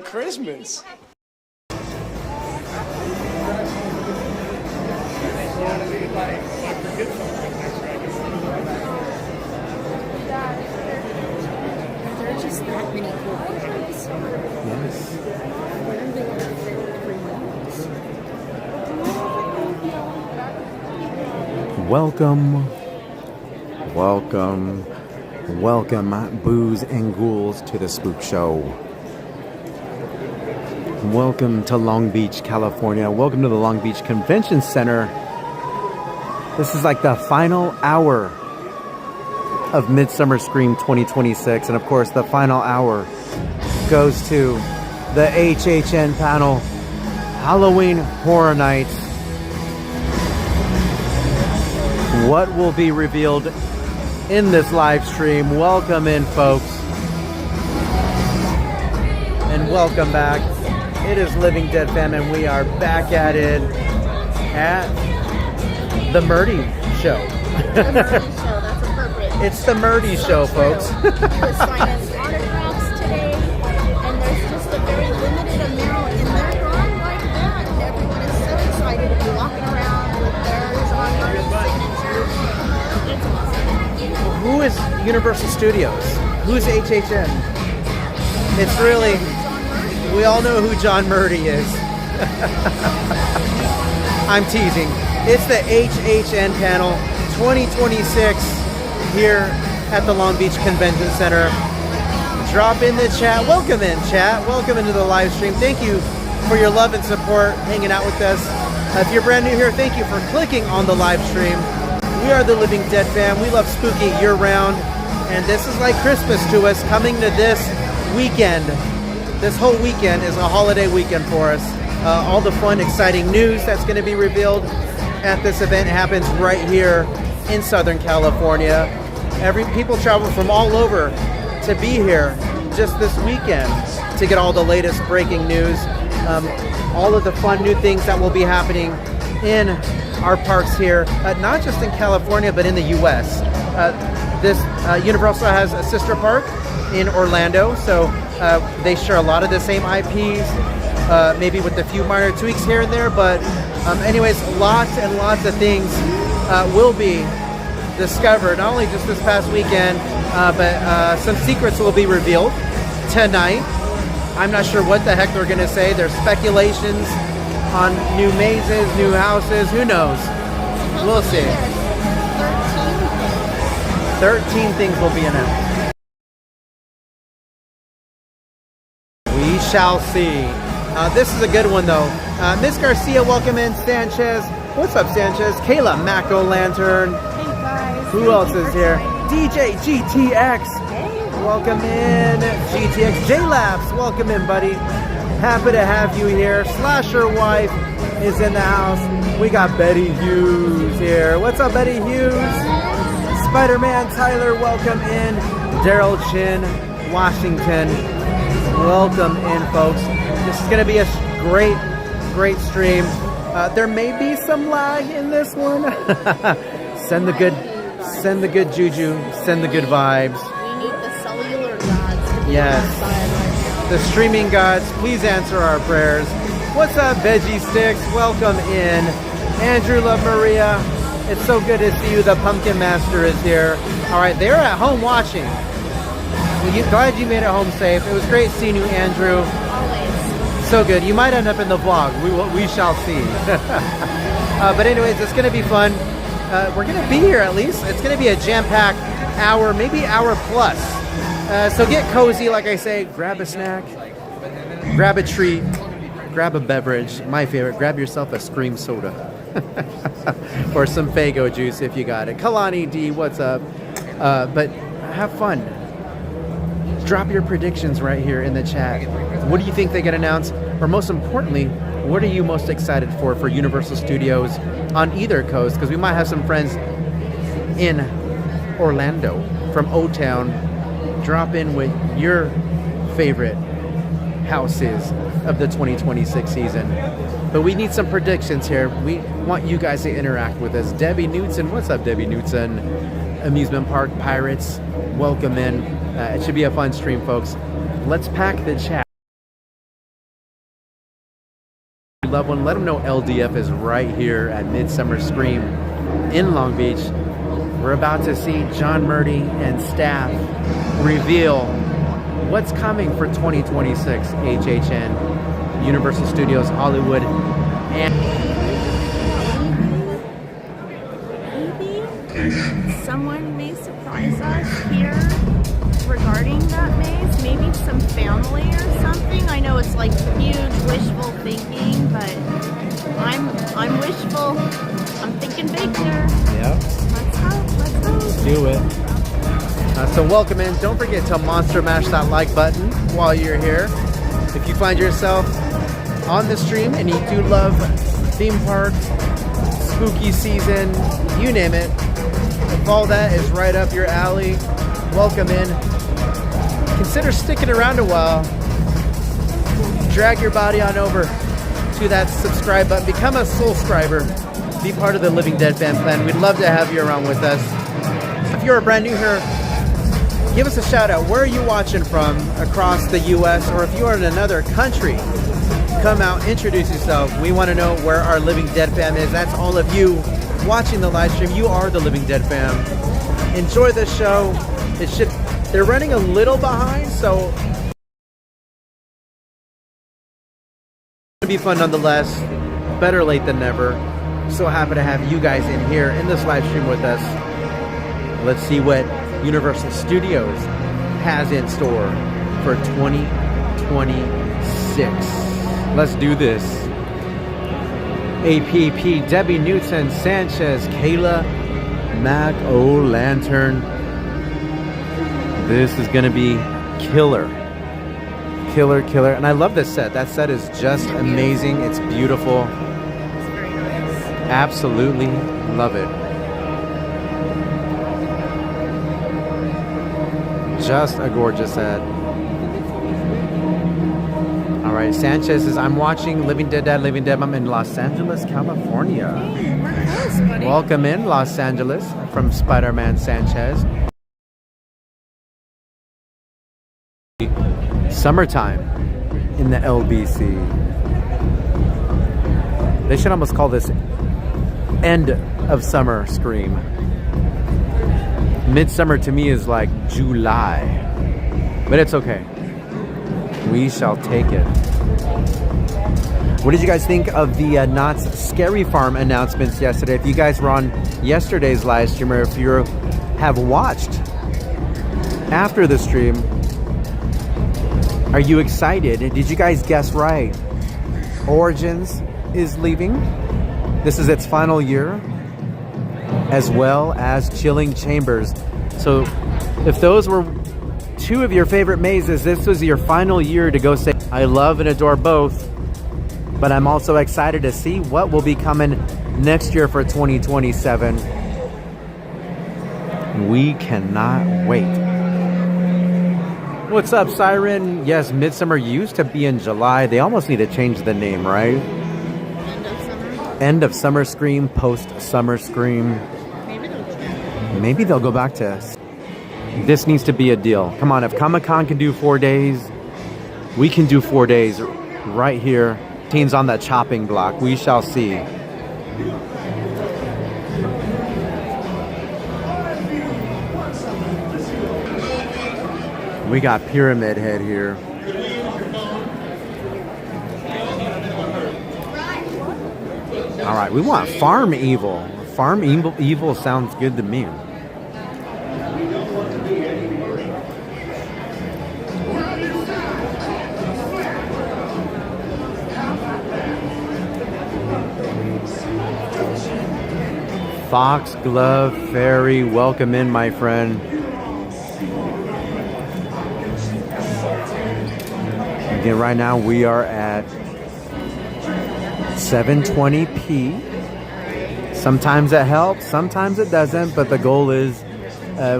Christmas. There are just that many cool things. Yes. Welcome, booze and ghouls, to the Spook Show. Welcome to Long Beach, California. Welcome to the Long Beach Convention Center. This is like the final hour of Midsummer Scream 2026. And of course, the final hour goes to the HHN panel, Halloween Horror Nights. What will be revealed in this live stream? Welcome in, folks. And welcome back. It is Living Dead Fam, and we are back at it at the Murdy Show. The Murdy Show, that's appropriate. It's the Murdy Show, folks. We're signing autographs today, and there's just a very limited amount, and they're gone like that. And everyone is so excited to be walking around with their John Murray signature. It's awesome. Who is Universal Studios? Who's HHN? It's really... We all know who John Murdy is. I'm teasing. It's the HHN panel 2026 here at the Long Beach Convention Center. Drop in the chat. Welcome in, chat. Welcome into the live stream. Thank you for your love and support, hanging out with us. If you're brand new here, thank you for clicking on the live stream. We are the Living Dead Fam. We love spooky year-round, and this is like Christmas to us, coming to this weekend. This whole weekend is a holiday weekend for us. All the fun, exciting news that's going to be revealed at this event happens right here in Southern California. People travel from all over to be here just this weekend to get all the latest breaking news. All of the fun new things that will be happening in our parks here, not just in California, but in the U.S. Universal has a sister park in Orlando, so they share a lot of the same IPs, maybe with a few minor tweaks here and there, but anyways, lots and lots of things will be discovered, not only just this past weekend, but some secrets will be revealed tonight. I'm not sure what the heck they're going to say. There's speculations on new mazes, new houses, who knows? We'll see. 13 things will be announced. We shall see. This is a good one, though. Miss Garcia, welcome in. Sanchez, what's up, Sanchez? Kayla, Mac O'Lantern. Hey, guys. Who else is here? DJ GTX. Hey. Welcome in. GTX. J-Labs, welcome in, buddy. Happy to have you here. Slasher Wife is in the house. We got Betty Hughes here. What's up, Betty Hughes? Spider-Man Tyler, welcome in. Daryl Chin, Washington. Welcome in, folks. This is going to be a great stream. There may be some lag in this one. Send the good juju. Send the good vibes. We need the cellular gods to be Yes. on our side right now. The streaming gods, please answer our prayers. What's up, Veggie Sticks? Welcome in. Andrew Love Maria. It's so good to see you. The Pumpkin Master is here. All right, they're at home watching. Glad you made it home safe. It was great seeing you, Andrew. Always. So good. You might end up in the vlog. We shall see. But anyways, it's going to be fun. We're going to be here at least. It's going to be a jam-packed hour, maybe hour plus. So get cozy, like I say. Grab a snack. Grab a treat. Grab a beverage. My favorite. Grab yourself a Scream soda. Or some Faygo juice if you got it. Kalani D, what's up? But have fun. Drop your predictions right here in the chat. What do you think they get announced? Or most importantly, what are you most excited for Universal Studios on either coast? Because we might have some friends in Orlando from O-Town. Drop in with your favorite houses of the 2026 season. But we need some predictions here. We want you guys to interact with us. Debbie Knutson, what's up, Debbie Knutson? Amusement Park Pirates, welcome in. It should be a fun stream, folks. Let's pack the chat. loved one, let them know LDF is right here at Midsummer Scream in Long Beach. We're about to see John Murdy and staff reveal what's coming for 2026 HHN, Universal Studios Hollywood, and maybe someone may surprise us here regarding that maze. Maybe some family or something. I know it's like huge wishful thinking, but I'm wishful. I'm thinking big here. yeah, Let's hope. Let's hope. do it. So welcome in. Don't forget to monster mash that like button while you're here. If you find yourself on the stream and you do love theme parks, spooky season, you name it, if all that is right up your alley, welcome in. Consider sticking around a while. Drag your body on over to that subscribe button. Become a Soulscriber. Be part of the Living Dead fan plan. We'd love to have you around with us. If you're brand new here, give us a shout out. Where are you watching from across the US? Or if you are in another country, come out, introduce yourself. We want to know where our Living Dead fam is. That's all of you watching the live stream. You are the Living Dead fam. Enjoy the show. They're running a little behind, so it'll be fun nonetheless. Better late than never. So happy to have you guys in here in this live stream with us. Let's see what Universal Studios has in store for 2026. Let's do this. APP, Debbie Newton, Sanchez, Kayla, Mac O'Lantern. This is gonna be killer. Killer. And I love this set. That set is just amazing. It's beautiful. It's very nice. Absolutely love it. Just a gorgeous set. All right, Sanchez says, I'm watching Living Dead. I'm in Los Angeles, California. Hey, we're close, buddy. Welcome in, Los Angeles, from Spider-Man Sanchez. Summertime in the LBC. They should almost call this end of summer Scream. Midsummer to me is like July, but it's okay. We shall take it. What did you guys think of the Knott's Scary Farm announcements yesterday? If you guys were on yesterday's live stream, or if you have watched after the stream, are you excited? Did you guys guess right? Origins is leaving. This is its final year, as well as Chilling Chambers. So if those were two of your favorite mazes, this was your final year to go say, I love and adore both, but I'm also excited to see what will be coming next year for 2027. We cannot wait. What's up, Siren? Yes, Midsummer used to be in July. They almost need to change the name, right? End of summer. End of Summer Scream, post-Summer Scream. Maybe they'll go back to... This needs to be a deal. Come on, if Comic-Con can do 4 days, we can do 4 days right here. Teens on that chopping block. We shall see. We got Pyramid Head here. All right, we want Farm Evil. Farm Evil sounds good to me. Foxglove Fairy, welcome in, my friend. Again, right now we are at 720p. Sometimes it helps, sometimes it doesn't, but the goal is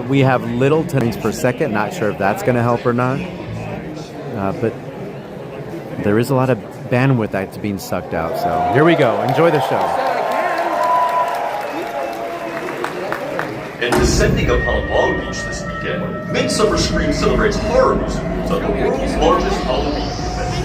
we have little frames per second. Not sure if that's going to help or not, but there is a lot of bandwidth that's being sucked out. So here we go. Enjoy the show. And descending upon Long Beach this weekend, Midsummer Scream celebrates horror musicals on the world's largest Halloween convention.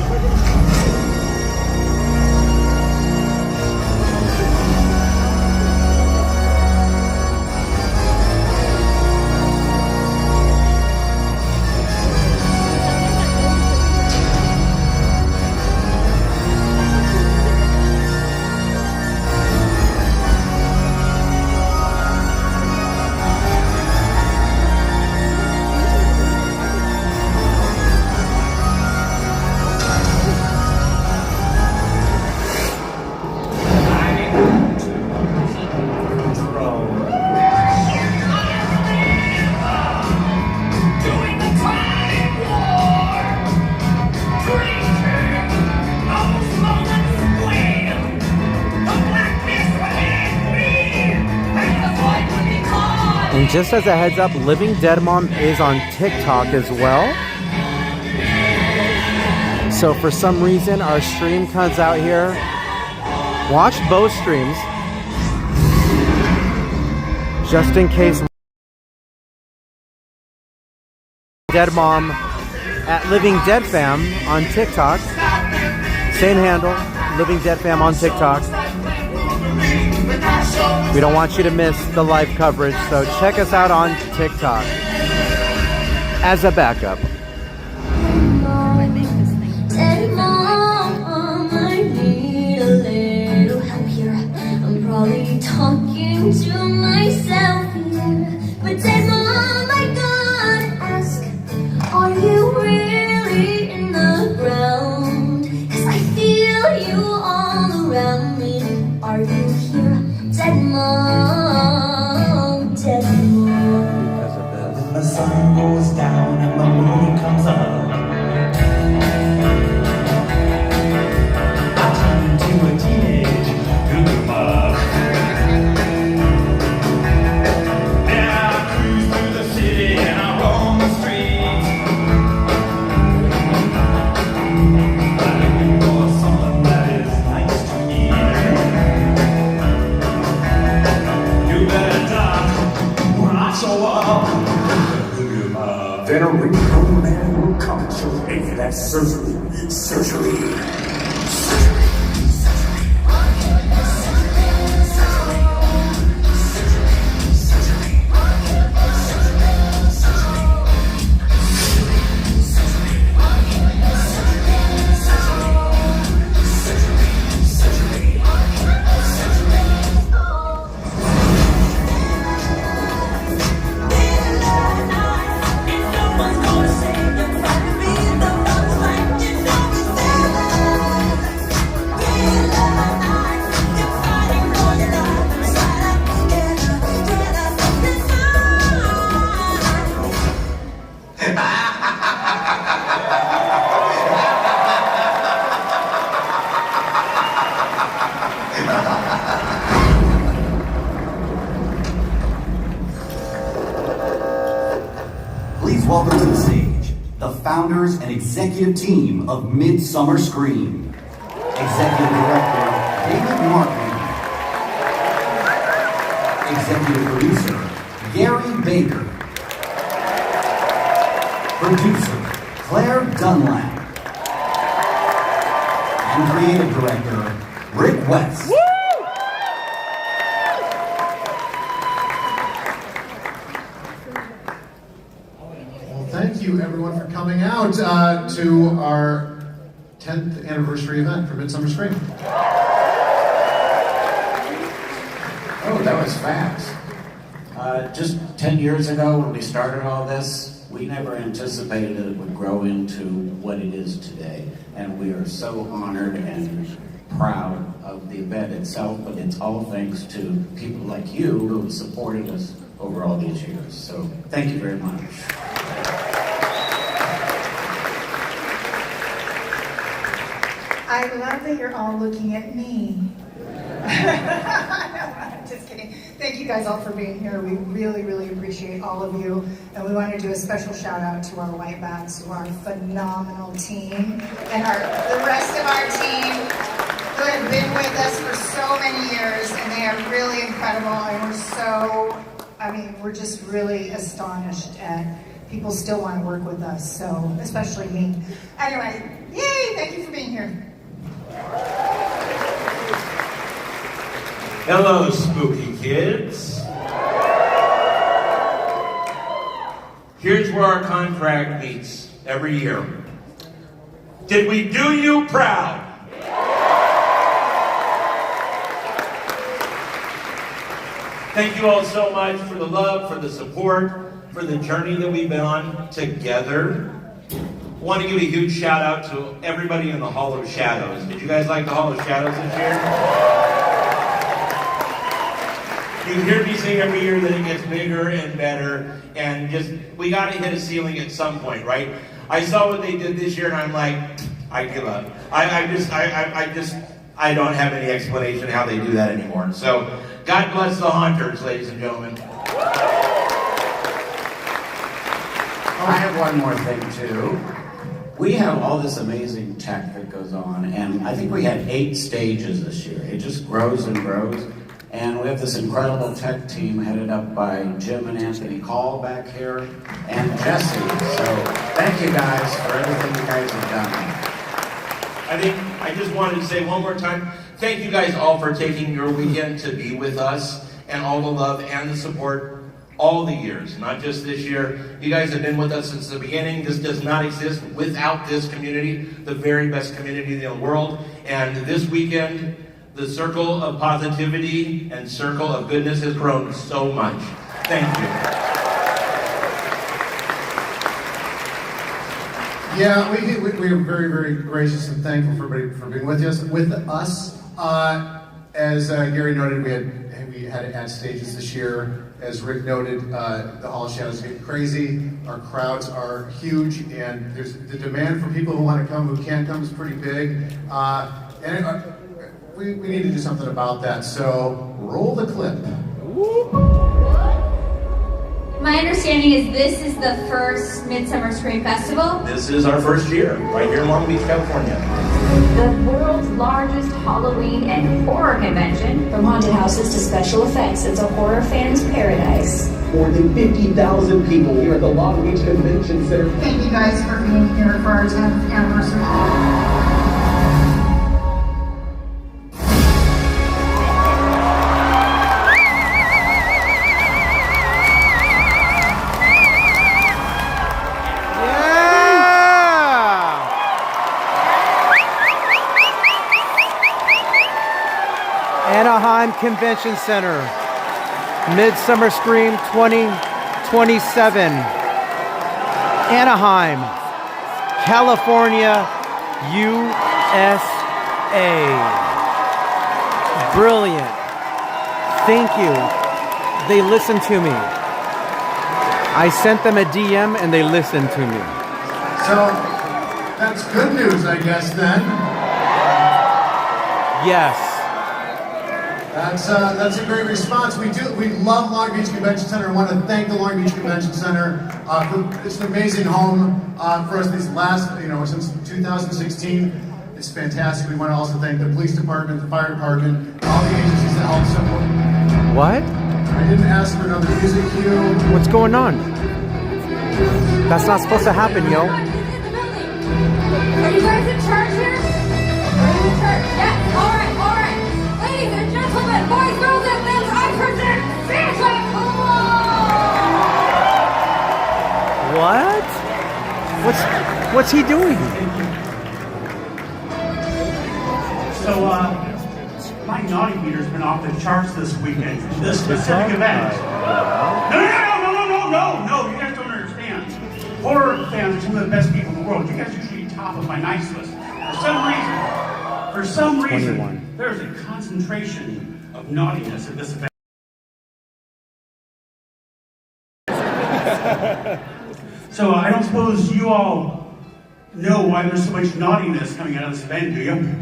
And just as a heads up, Living Dead Mom is on TikTok as well. So for some reason, our stream comes out here. Watch both streams, just in case. Dead Mom at Living Dead Fam on TikTok. Same handle, Living Dead Fam on TikTok. We don't want you to miss the live coverage, so check us out on TikTok as a backup. Dead mom, I need a little help here. I'm probably talking to myself here. But dead mom, I gotta ask, are you really in the ground? 'Cause I feel you all around me. Are you here? Dead mom, dead mom. When the sun goes down and the moon comes up, I turn into a teenage goomba. Now I cruise through the city and I roam the streets. I'm looking for someone that is nice to eat. You better duck when I show up. Then a ringtone man will come and she'll pay for that surgery. Please welcome to the stage the founders and executive team of Midsummer Scream. Executive Director David Martin. Executive Producer Gary Baker. Producer Claire Dunlap. And Creative Director Rick West. Thank you, everyone, for coming out to our 10th anniversary event for Midsummer Scream. Oh, that was fast. Just 10 years ago when we started all this, we never anticipated that it would grow into what it is today. And we are so honored and proud of the event itself, but it's all thanks to people like you who have supported us over all these years. So thank you very much. I love that you're all looking at me. Just kidding. Thank you guys all for being here. We really, really appreciate all of you. And we want to do a special shout out to our white bags who are a phenomenal team. And the rest of our team who have been with us for so many years. And they are really incredible. And we're just really astonished at people still want to work with us. So, especially me. Anyway, yay, thank you for being here. Hello, spooky kids. Here's where our contract meets every year. Did we do you proud? Thank you all so much for the love, for the support, for the journey that we've been on together. I want to give a huge shout out to everybody in the Hall of Shadows. Did you guys like the Hall of Shadows this year? You hear me sing every year that it gets bigger and better, and we got to hit a ceiling at some point, right? I saw what they did this year, and I'm like, I give up. I don't have any explanation how they do that anymore. So, God bless the haunters, ladies and gentlemen. I have one more thing too. We have all this amazing tech that goes on, and I think we had 8 stages this year. It just grows and grows. And we have this incredible tech team headed up by Jim and Anthony Call back here, and Jesse. So thank you guys for everything you guys have done. I just wanted to say one more time, thank you guys all for taking your weekend to be with us, and all the love and the support all the years, not just this year. You guys have been with us since the beginning. This does not exist without this community, the very best community in the world. And this weekend, the circle of positivity and circle of goodness has grown so much. Thank you. Yeah, we are very, very gracious and thankful for everybody for being with us. As Gary noted, we had to add stages this year. As Rick noted, the Hall of Shadows is getting crazy. Our crowds are huge, and there's the demand for people who want to come, who can't come, is pretty big. We need to do something about that. So roll the clip. My understanding is this is the first Midsummer Scream Festival. This is our first year, right here in Long Beach, California. The world's largest Halloween and horror convention. From haunted houses to special effects, it's a horror fan's paradise. More than 50,000 people here at the Long Beach Convention Center. Thank you guys for being here for our 10th anniversary. Anaheim Convention Center, Midsummer Scream 2027, Anaheim, California, USA. Brilliant. Thank you. They listened to me. I sent them a DM and they listened to me. So that's good news, I guess, then. Yes. That's a great response. We love Long Beach Convention Center. I want to thank the Long Beach Convention Center. It's an amazing home for us these last, since 2016. It's fantastic. We want to also thank the police department, the fire department, all the agencies that help support. What? I didn't ask for another music cue. What's going on? That's not supposed to happen, yo. Are you guys in charge here? Are you in charge? Yes. All right. Ladies and gentlemen, boys, girls, and men, I present Santa What? What's he doing? So, my naughty meter's been off the charts this weekend. This specific event. No, you guys don't understand. Horror fans are some of the best people in the world. You guys usually top of my nice list. For some reason, 21. there's a concentration of naughtiness at this event. So I don't suppose you all know why there's so much naughtiness coming out of this event, do you?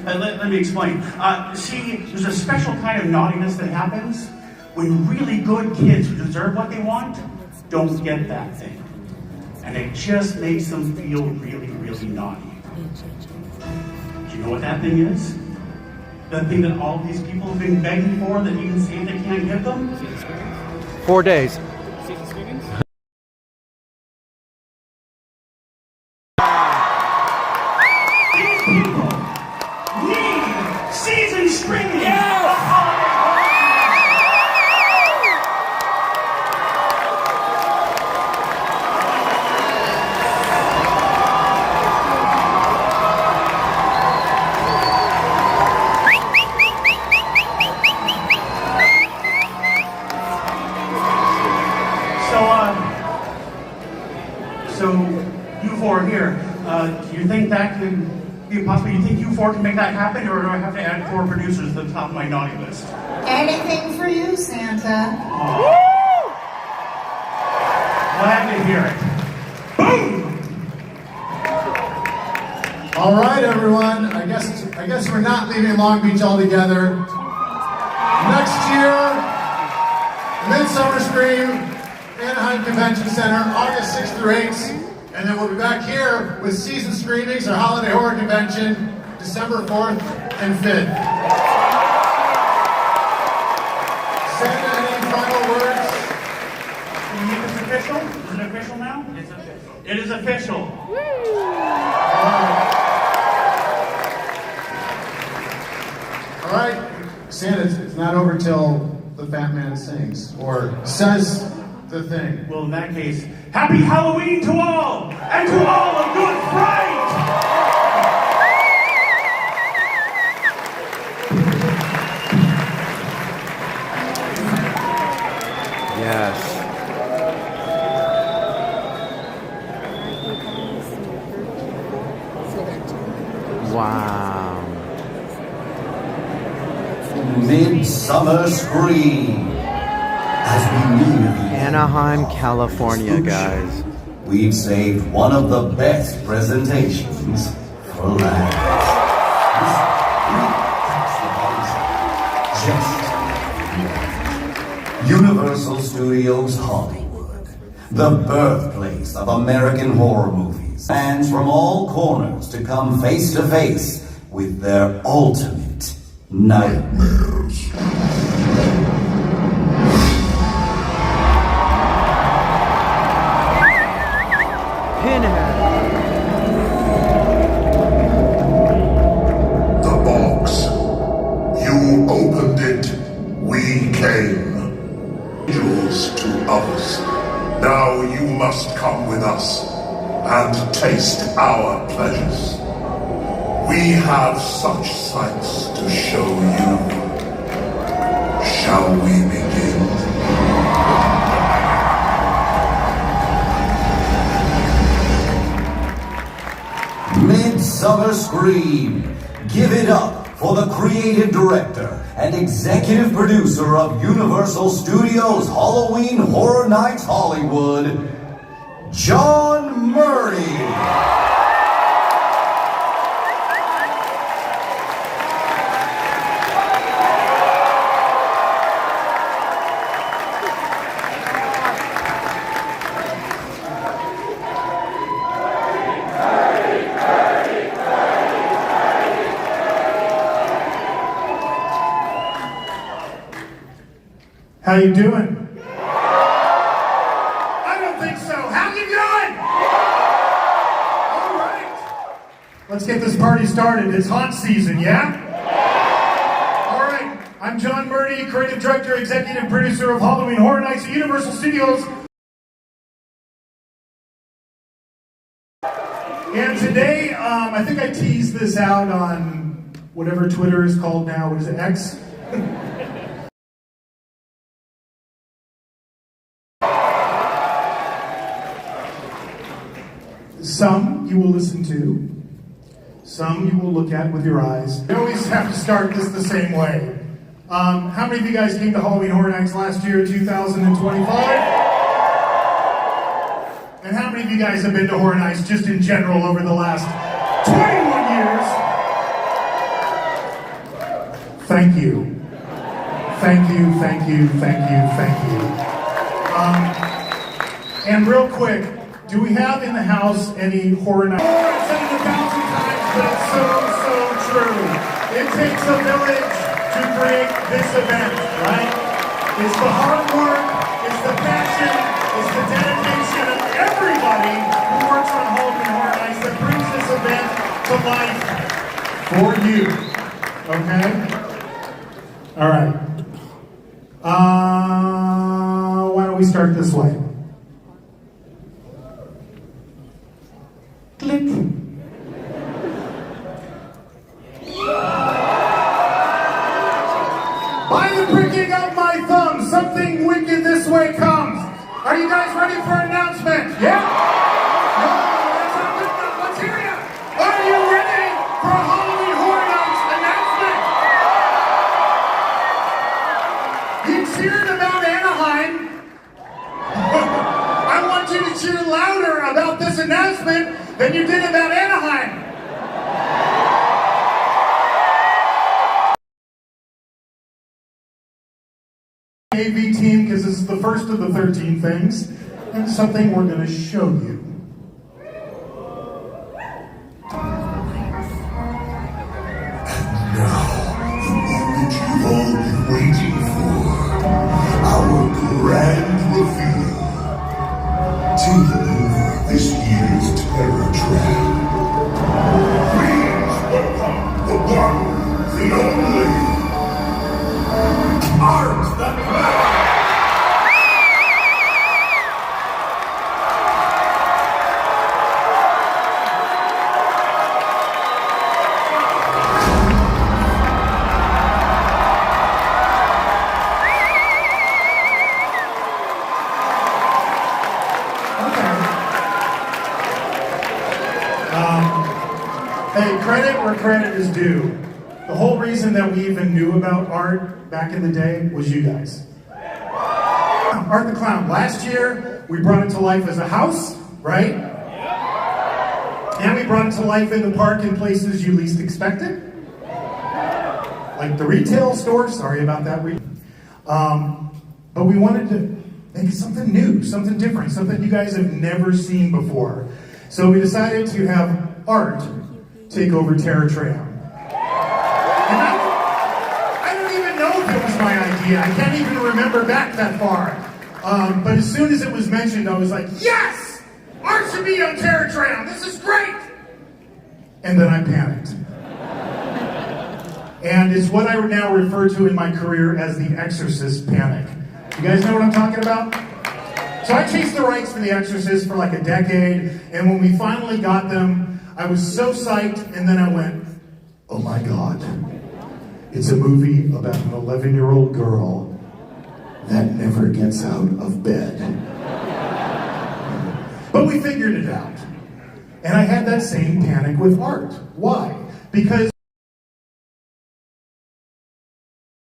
Let me explain. See, there's a special kind of naughtiness that happens when really good kids who deserve what they want don't get that thing. And it just makes them feel really, really naughty. Do you know what that thing is? The thing that all these people have been begging for that even Santa can't give them? 4 days. These people need season streaming. So you four here, do you think that could be possible? You think you four can make that happen, or do I have to add 4 producers to the top of my naughty list? Anything for you, Santa. Glad to hear it. Boom! All right, everyone. I guess we're not leaving Long Beach altogether. Next year, Midsummer Scream Anaheim Convention Center, August 6th through 8th. And then we'll be back here with Season Screenings, our holiday horror convention, December 4th and 5th. Santa, any final words? Can you make this official? Is it official now? It's official. It is official. All right. Santa, it's not over till the fat man sings or says the thing. Well, in that case, happy Halloween to all, and to all a good fright! Yes. Wow. Midsummer Scream. As we near the Anaheim, California, guys. we've saved one of the best presentations for last. Just Universal Studios Hollywood, the birthplace of American horror movies. Fans from all corners to come face to face with their ultimate nightmares. The box. You opened it. We came. Yours to others. Now you must come with us and taste our pleasures. We have such sights to show you. Shall we begin? Midsummer Scream. Give it up for the creative director and executive producer of Universal Studios Halloween Horror Nights Hollywood, John Murray. How you doing? I don't think so. How you doing? All right. Let's get this party started. It's haunt season, yeah? All right. I'm John Murdy, creative director, executive producer of Halloween Horror Nights at Universal Studios. And today, I think I teased this out on whatever Twitter is called now. What is it, X? Some you will listen to, some you will look at with your eyes. You always have to start this the same way. How many of you guys came to Halloween Horror Nights last year, 2025? And how many of you guys have been to Horror Nights just in general over the last 21 years? Thank you. Thank you, thank you, thank you, thank you. And real quick, do we have in the house any horror nights? I've said it 1,000 times, but it's so true. It takes a village to create this event, right? It's the hard work, it's the passion, it's the dedication of everybody who works on Halloween Horror Nights that brings this event to life for you. Okay? All right. Why don't we start this way? Click. By the pricking of my thumb, something wicked this way comes. Are you guys ready for an announcement? Yeah? No, that's not good enough. Let's hear ya. Are you ready for a Halloween Horror Nights announcement? You cheered about Anaheim. I want you to cheer louder about this announcement than you did about Anaheim. AV team because this is the first of the 13 things and something we're going to show you. You've all been waiting for our grand reveal. Taking over this year's Terror Trap. Please welcome the one, the only, Art the Clown! Hey, credit where credit is due. The whole reason that we even knew about Art back in the day was you guys. Art the Clown. Last year, we brought it to life as a house, right? And we brought it to life in the park in places you least expected. Like the retail store, sorry about that. But we wanted to make something new, something different, something you guys have never seen before. So we decided to have Art take over Terror Tram. And I don't even know if it was my idea. I can't even remember back that far. But as soon as it was mentioned, I was like, yes! Art should be on Terror Tram! This is great! And then I panicked. And it's what I now refer to in my career as the Exorcist panic. You guys know what I'm talking about? So I chased the rights for The Exorcist for like a decade, and when we finally got them, I was so psyched, and then I went, oh my God. It's a movie about an 11-year-old girl that never gets out of bed. But we figured it out. And I had that same panic with Art. Why? Because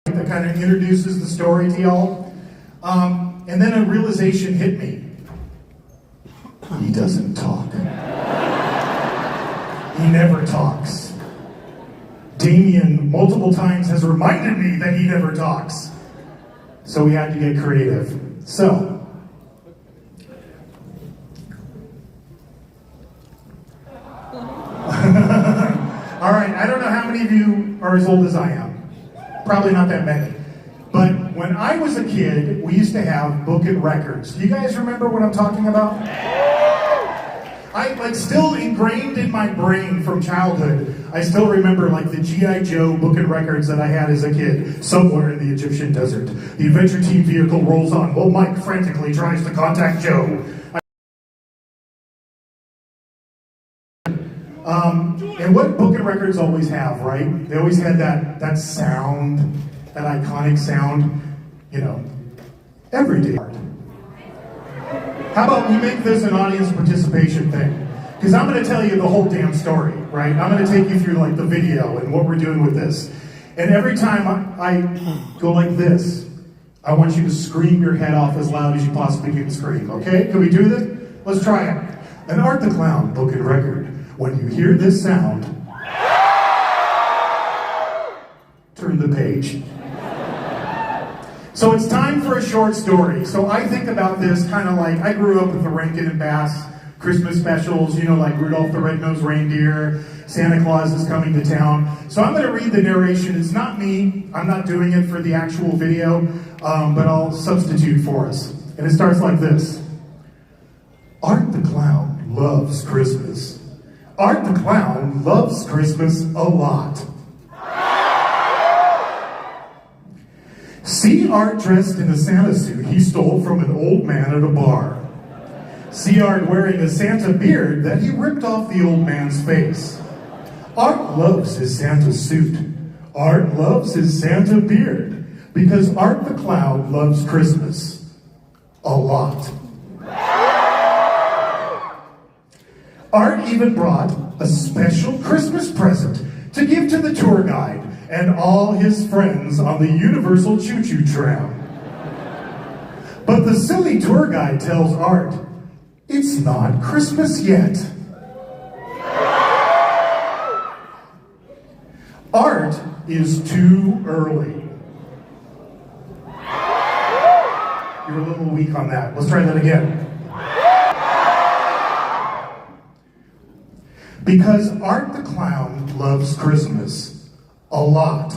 that kind of introduces the story to y'all. And then a realization hit me. He doesn't talk. He never talks. Damien multiple times has reminded me that he never talks. So we had to get creative. So, all right, I don't know how many of you are as old as I am. Probably not that many. But when I was a kid, we used to have book and records. Do you guys remember what I'm talking about? I still ingrained in my brain from childhood. I still remember the G.I. Joe book and records that I had as a kid. Somewhere in the Egyptian desert, the adventure team vehicle rolls on while Mike frantically tries to contact Joe. And what book and records always have, right? They always had that sound, that iconic sound, everyday art. How about we make this an audience participation thing? Because I'm going to tell you the whole damn story, right? I'm going to take you through the video and what we're doing with this. And every time I go like this, I want you to scream your head off as loud as you possibly can scream, okay? Can we do this? Let's try it. An Art the Clown book and record. When you hear this sound, turn the page. So it's time for a short story. So I think about this kind of I grew up with the Rankin and Bass Christmas specials, like Rudolph the Red-Nosed Reindeer, Santa Claus is coming to town. So I'm going to read the narration. It's not me. I'm not doing it for the actual video, but I'll substitute for us. And it starts like this. Art the Clown loves Christmas. Art the Clown loves Christmas a lot. See Art dressed in a Santa suit he stole from an old man at a bar. See Art wearing a Santa beard that he ripped off the old man's face. Art loves his Santa suit. Art loves his Santa beard because Art the Clown loves Christmas a lot. Art even brought a special Christmas present to give to the tour guide and all his friends on the Universal Choo-Choo Tram. But the silly tour guide tells Art, it's not Christmas yet. Art is too early. You're a little weak on that. Let's try that again. Because Art the Clown loves Christmas a lot.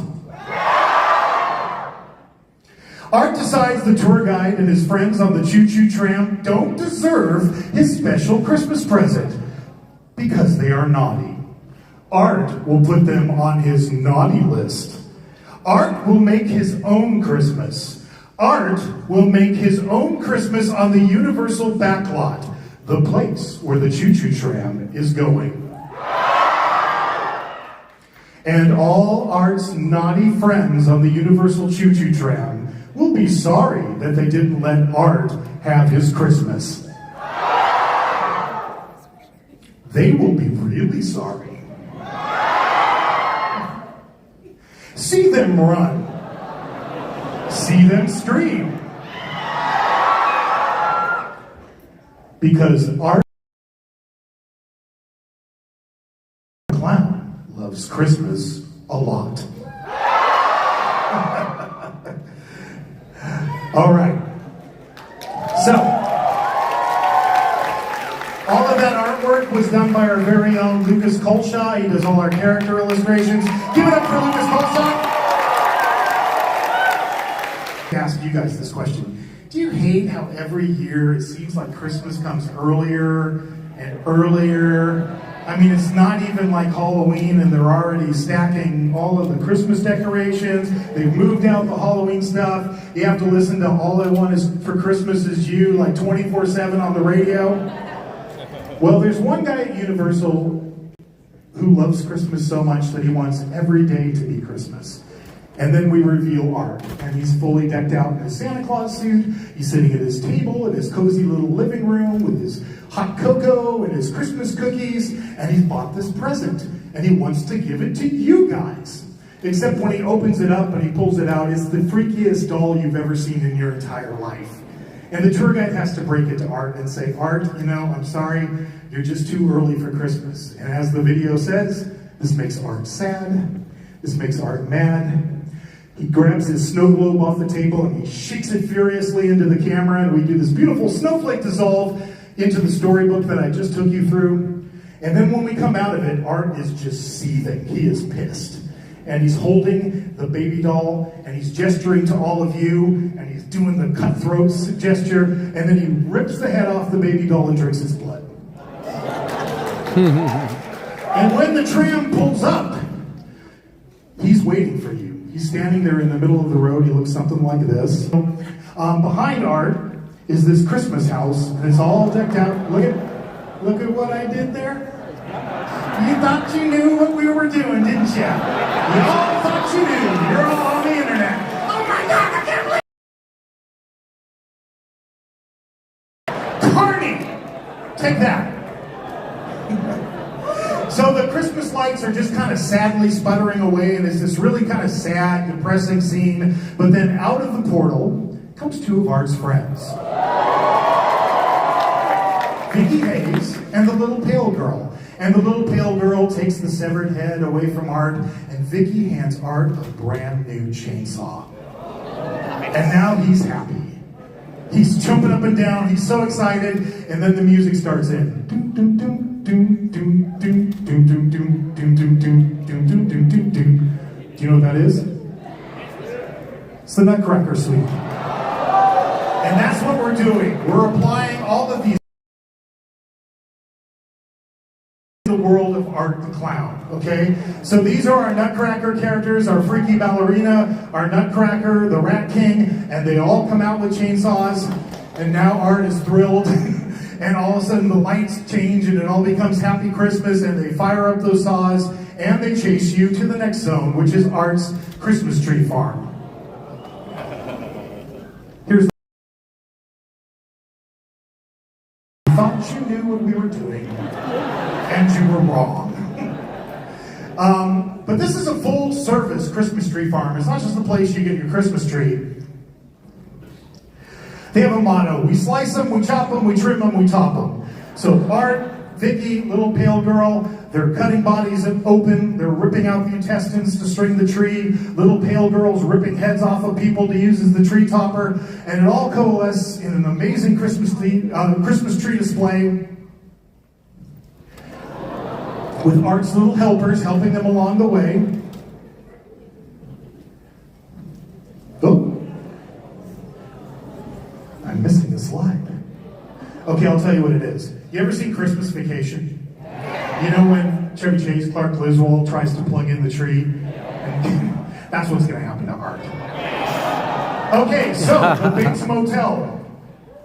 Art decides the tour guide and his friends on the choo-choo tram don't deserve his special Christmas present because they are naughty. Art will put them on his naughty list. Art will make his own Christmas. Art will make his own Christmas on the Universal backlot, the place where the choo-choo tram is going. And all Art's naughty friends on the Universal choo-choo tram will be sorry that they didn't let Art have his Christmas. They will be really sorry. See them run. See them scream. Because Art the Clown loves Christmas a lot. All right. So, all of that artwork was done by our very own Lucas Colshaw. He does all our character illustrations. Give it up for Lucas Colshaw. I ask you guys this question. Do you hate how every year it seems like Christmas comes earlier and earlier? I mean, it's not even like Halloween and they're already stacking all of the Christmas decorations. They've moved out the Halloween stuff. You have to listen to All I Want Is for Christmas Is You like 24/7 on the radio. Well, there's one guy at Universal who loves Christmas so much that he wants every day to be Christmas. And then we reveal Art, and he's fully decked out in his Santa Claus suit. He's sitting at his table in his cozy little living room with his hot cocoa and his Christmas cookies, and he's bought this present, and he wants to give it to you guys. Except when he opens it up and he pulls it out, it's the freakiest doll you've ever seen in your entire life. And the tour guide has to break it to Art and say, Art, you know, I'm sorry, you're just too early for Christmas. And as the video says, this makes Art sad, this makes Art mad. He grabs his snow globe off the table and he shakes it furiously into the camera, and we do this beautiful snowflake dissolve into the storybook that I just took you through. And then when we come out of it, Art is just seething. He is pissed. And he's holding the baby doll, and he's gesturing to all of you, and he's doing the cutthroat gesture, and then he rips the head off the baby doll and drinks its blood. And when the tram pulls up, he's waiting for you. He's standing there in the middle of the road. He looks something like this. Behind Art is this Christmas house, and it's all decked out. Look at what I did there. You thought you knew what we were doing, didn't you? You all thought you knew. You're all on the internet. Oh my God, I can't believe Carney! Take that. So the Christmas lights are just kind of sadly sputtering away, and it's this really kind of sad, depressing scene. But then out of the portal comes two of Art's friends. Vicky Hayes and the little pale girl. And the little pale girl takes the severed head away from Art, and Vicky hands Art a brand new chainsaw. And now he's happy. He's jumping up and down, he's so excited, and then the music starts in. Do you know what that is? It's the Nutcracker Suite. And that's what we're doing. We're applying all of these the world of Art the Clown, okay? So these are our Nutcracker characters, our freaky ballerina, our Nutcracker, the Rat King, and they all come out with chainsaws, and now Art is thrilled, and all of a sudden the lights change and it all becomes Happy Christmas, and they fire up those saws, and they chase you to the next zone, which is Art's Christmas tree farm. Here's thought you knew what we were doing. And you were wrong. But this is a full-service Christmas tree farm. It's not just the place you get your Christmas tree. They have a motto. We slice them, we chop them, we trim them, we top them. So Art, Vicky, little pale girl, They're cutting bodies open. They're ripping out the intestines to string the tree. Little pale girls ripping heads off of people to use as the tree topper. And it all coalesces in an amazing Christmas tree display with Art's little helpers helping them along the way. Oh, I'm missing a slide. Okay, I'll tell you what it is. You ever seen Christmas Vacation? You know when Chevy Chase, Clark Griswold tries to plug in the tree? And that's what's going to happen to Art. Okay, so the Bates Motel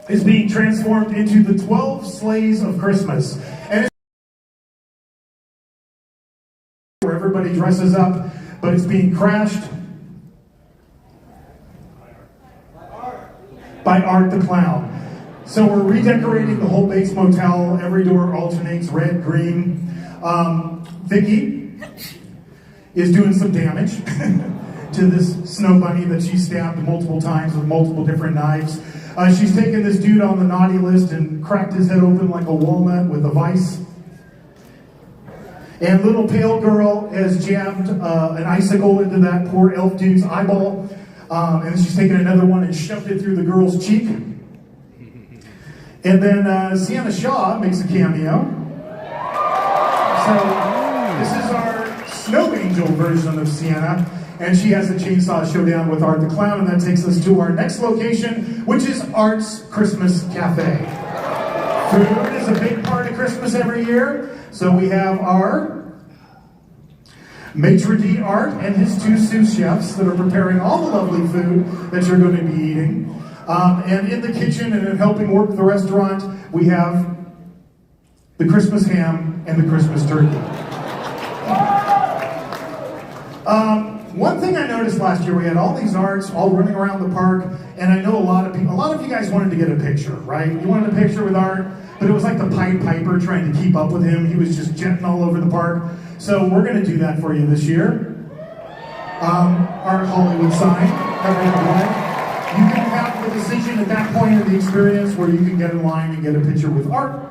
is being transformed into the 12 Sleighs of Christmas. And it's where everybody dresses up, but it's being crashed by Art the Clown. So we're redecorating the whole Bates Motel. Every door alternates red, green. Vicky is doing some damage to this snow bunny that she stabbed multiple times with multiple different knives. She's taken this dude on the naughty list and cracked his head open like a walnut with a vice. And little pale girl has jammed an icicle into that poor elf dude's eyeball. And then she's taken another one and shoved it through the girl's cheek. And then Sienna Shaw makes a cameo. So this is our snow angel version of Sienna. And she has a chainsaw showdown with Art the Clown. And that takes us to our next location, which is Art's Christmas Cafe. Food is a big part of Christmas every year. So we have our maitre d' Art and his two sous chefs that are preparing all the lovely food that you're going to be eating. And in the kitchen and in helping work the restaurant, we have the Christmas ham and the Christmas turkey. One thing I noticed last year, we had all these arts all running around the park, and I know a lot of you guys wanted to get a picture, right? You wanted a picture with Art, but it was like the Pied Piper trying to keep up with him. He was just jetting all over the park. So we're going to do that for you this year. Art Hollywood sign, covering the way. You can have the decision at that point in the experience where you can get in line and get a picture with Art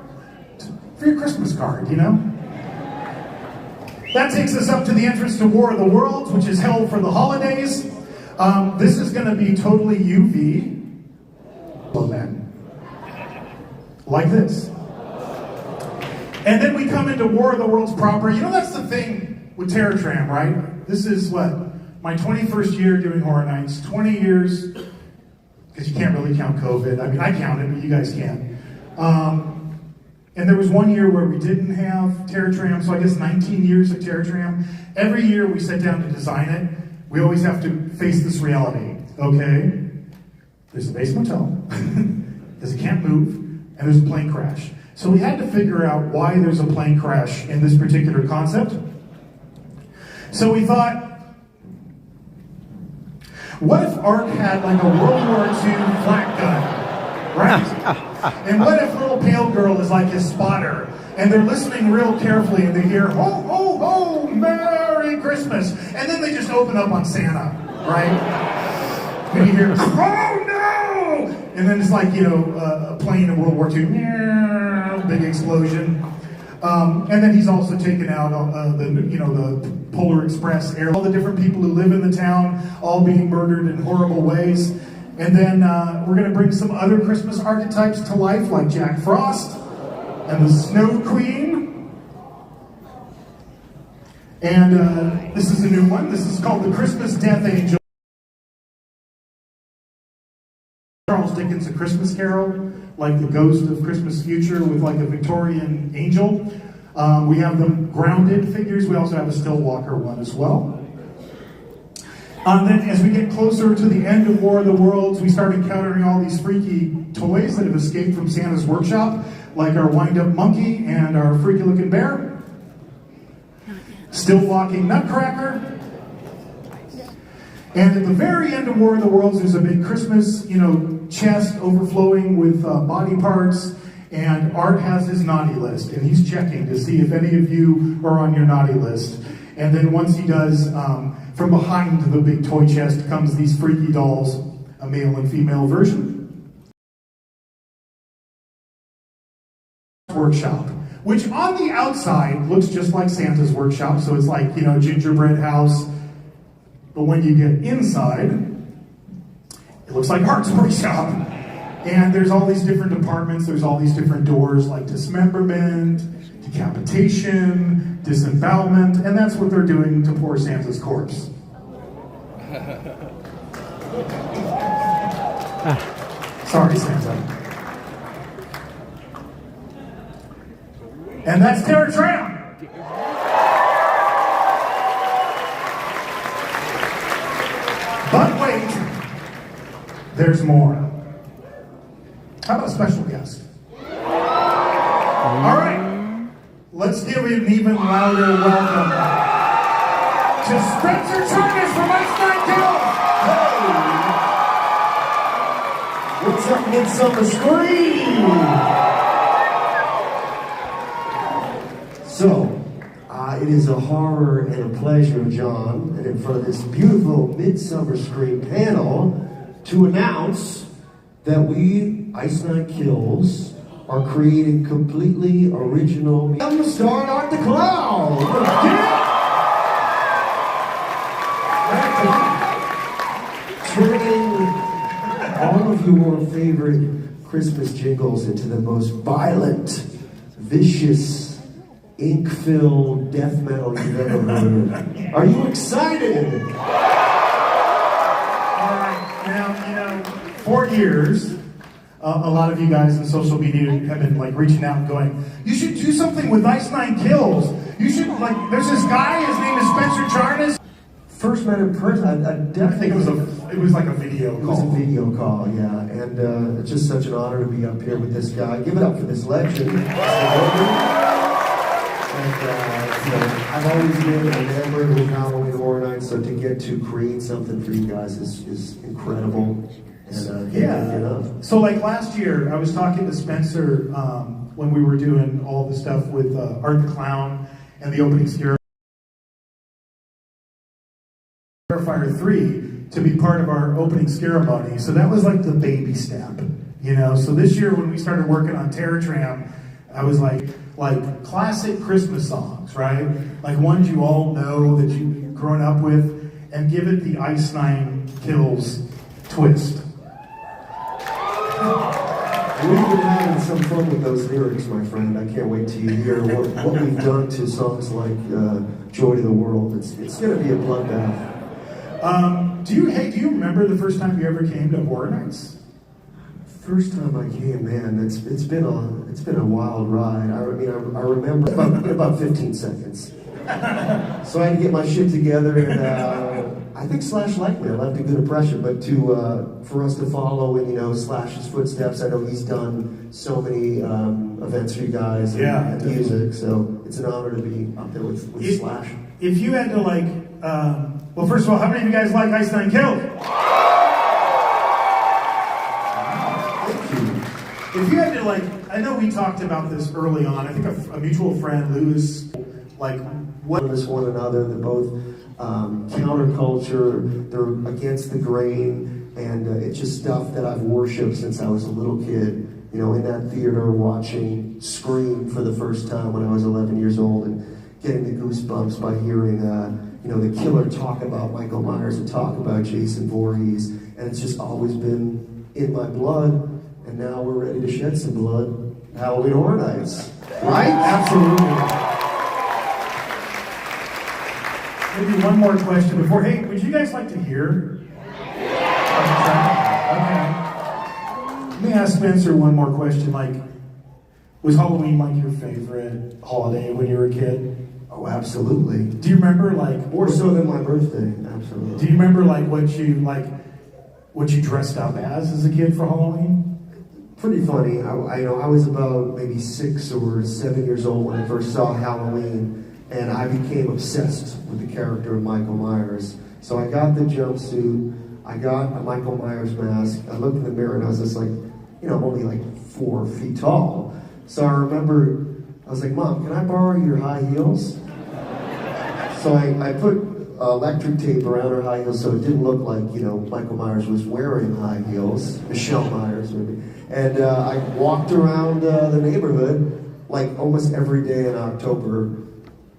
for your Christmas card, you know? That takes us up to the entrance to War of the Worlds, which is held for the holidays. This is going to be totally UV. Well then, like this. And then we come into War of the Worlds proper. You know, that's the thing with Terror Tram, right? This is what? My 21st year doing Horror Nights, 20 years, because you can't really count COVID. I mean, I count it, but you guys can't. And there was one year where we didn't have Terror Tram, so I guess 19 years of Terror Tram. Every year we sit down to design it, we always have to face this reality. Okay, there's a Bates Motel, because it can't move, and there's a plane crash. So we had to figure out why there's a plane crash in this particular concept. So we thought, what if Art had like a World War II flak gun, right? And what if little pale girl is like his spotter, and they're listening real carefully, and they hear, ho, ho, ho, Merry Christmas, and then they just open up on Santa, right? And you hear, oh no! And then it's like, you know, a plane in World War II, big explosion. And then he's also taken out the Polar Express air, all the different people who live in the town, all being murdered in horrible ways. And then we're going to bring some other Christmas archetypes to life, like Jack Frost and the Snow Queen. And this is a new one. This is called the Christmas Death Angel. Charles Dickens' A Christmas Carol, like the ghost of Christmas future with like a Victorian angel. We have them grounded figures. We also have a still walker one as well. Then as we get closer to the end of War of the Worlds, we start encountering all these freaky toys that have escaped from Santa's workshop, like our wind-up monkey and our freaky-looking bear. Still walking Nutcracker. And at the very end of War of the Worlds, there's a big Christmas, chest overflowing with body parts. And Art has his naughty list, and he's checking to see if any of you are on your naughty list. And then once he does, from behind the big toy chest comes these freaky dolls, a male and female version. Workshop. which on the outside looks just like Santa's workshop. So it's like, gingerbread house. But when you get inside, it looks like Art's workshop. And there's all these different departments. There's all these different doors like dismemberment, decapitation, disembowelment. And that's what they're doing to poor Santa's corpse. Sorry, Santa. And that's Terror Tram. But wait, there's more. How about a special guest? All right, let's give it an even louder welcome to Spencer Charnas from Ice Nine Kills. What's up, Midsummer Scream? So, it is a horror and a pleasure, John, and in front of this beautiful Midsummer Scream panel, to announce that we, Ice Nine Kills, are creating completely original. I'm starring Art the Clown. Turning all of your favorite Christmas jingles into the most violent, vicious, ink-filled death metal you've ever heard. Are you excited? All right, now, for years, a lot of you guys in social media have been like reaching out and going, you should do something with Ice Nine Kills. You should, there's this guy, his name is Spencer Charnas. First met in person, I definitely... I think it was like a video call. It was a video call, yeah. And it's just such an honor to be up here with this guy. Give it up for this legend. And, I've always been enamored with Halloween Horror Nights, so to get to create something for you guys is incredible. And yeah. So like last year, I was talking to Spencer when we were doing all the stuff with Art the Clown and the opening scare. Fire 3 to be part of our opening ceremony. So that was like the baby step, So this year when we started working on Terror Tram, I was like classic Christmas songs, right? Like ones you all know that you've grown up with, and give it the Ice Nine Kills twist. We've been having some fun with those lyrics, my friend. I can't wait till you hear what we've done to songs like Joy to the World. It's going to be a bloodbath. Do you remember the first time you ever came to Horror Nights? First time I came, man, it's been a wild ride. I remember about 15 seconds. So I had to get my shit together, and I think Slash liked me. I left a good impression. But for us to follow in Slash's footsteps, I know he's done so many events for you guys and music. So it's an honor to be up there with Slash. If you had to well, first of all, how many of you guys like Ice Nine Kills? If you had to I know we talked about this early on. I think a mutual friend, Lewis, what is one another. They're both counterculture. They're against the grain, and it's just stuff that I've worshipped since I was a little kid. In that theater, watching Scream for the first time when I was 11 years old, and getting the goosebumps by hearing the killer talk about Michael Myers and talk about Jason Voorhees, and it's just always been in my blood. And now we're ready to shed some blood. Halloween Horror Nights. Right? Absolutely. Maybe one more question before. Hey, would you guys like to hear? Okay. Let me ask Spencer one more question. Was Halloween your favorite holiday when you were a kid? Oh, absolutely. Do you remember more so than my birthday? Absolutely. Do you remember what you dressed up as a kid for Halloween? Pretty funny. I was about maybe 6 or 7 years old when I first saw Halloween, and I became obsessed with the character of Michael Myers. So I got the jumpsuit, I got a Michael Myers mask. I looked in the mirror and I was just I'm only 4 feet tall. So I remember I was like, Mom, can I borrow your high heels? So I put electric tape around her high heels so it didn't look like, Michael Myers was wearing high heels. Michelle Myers, maybe. And I walked around the neighborhood like almost every day in October.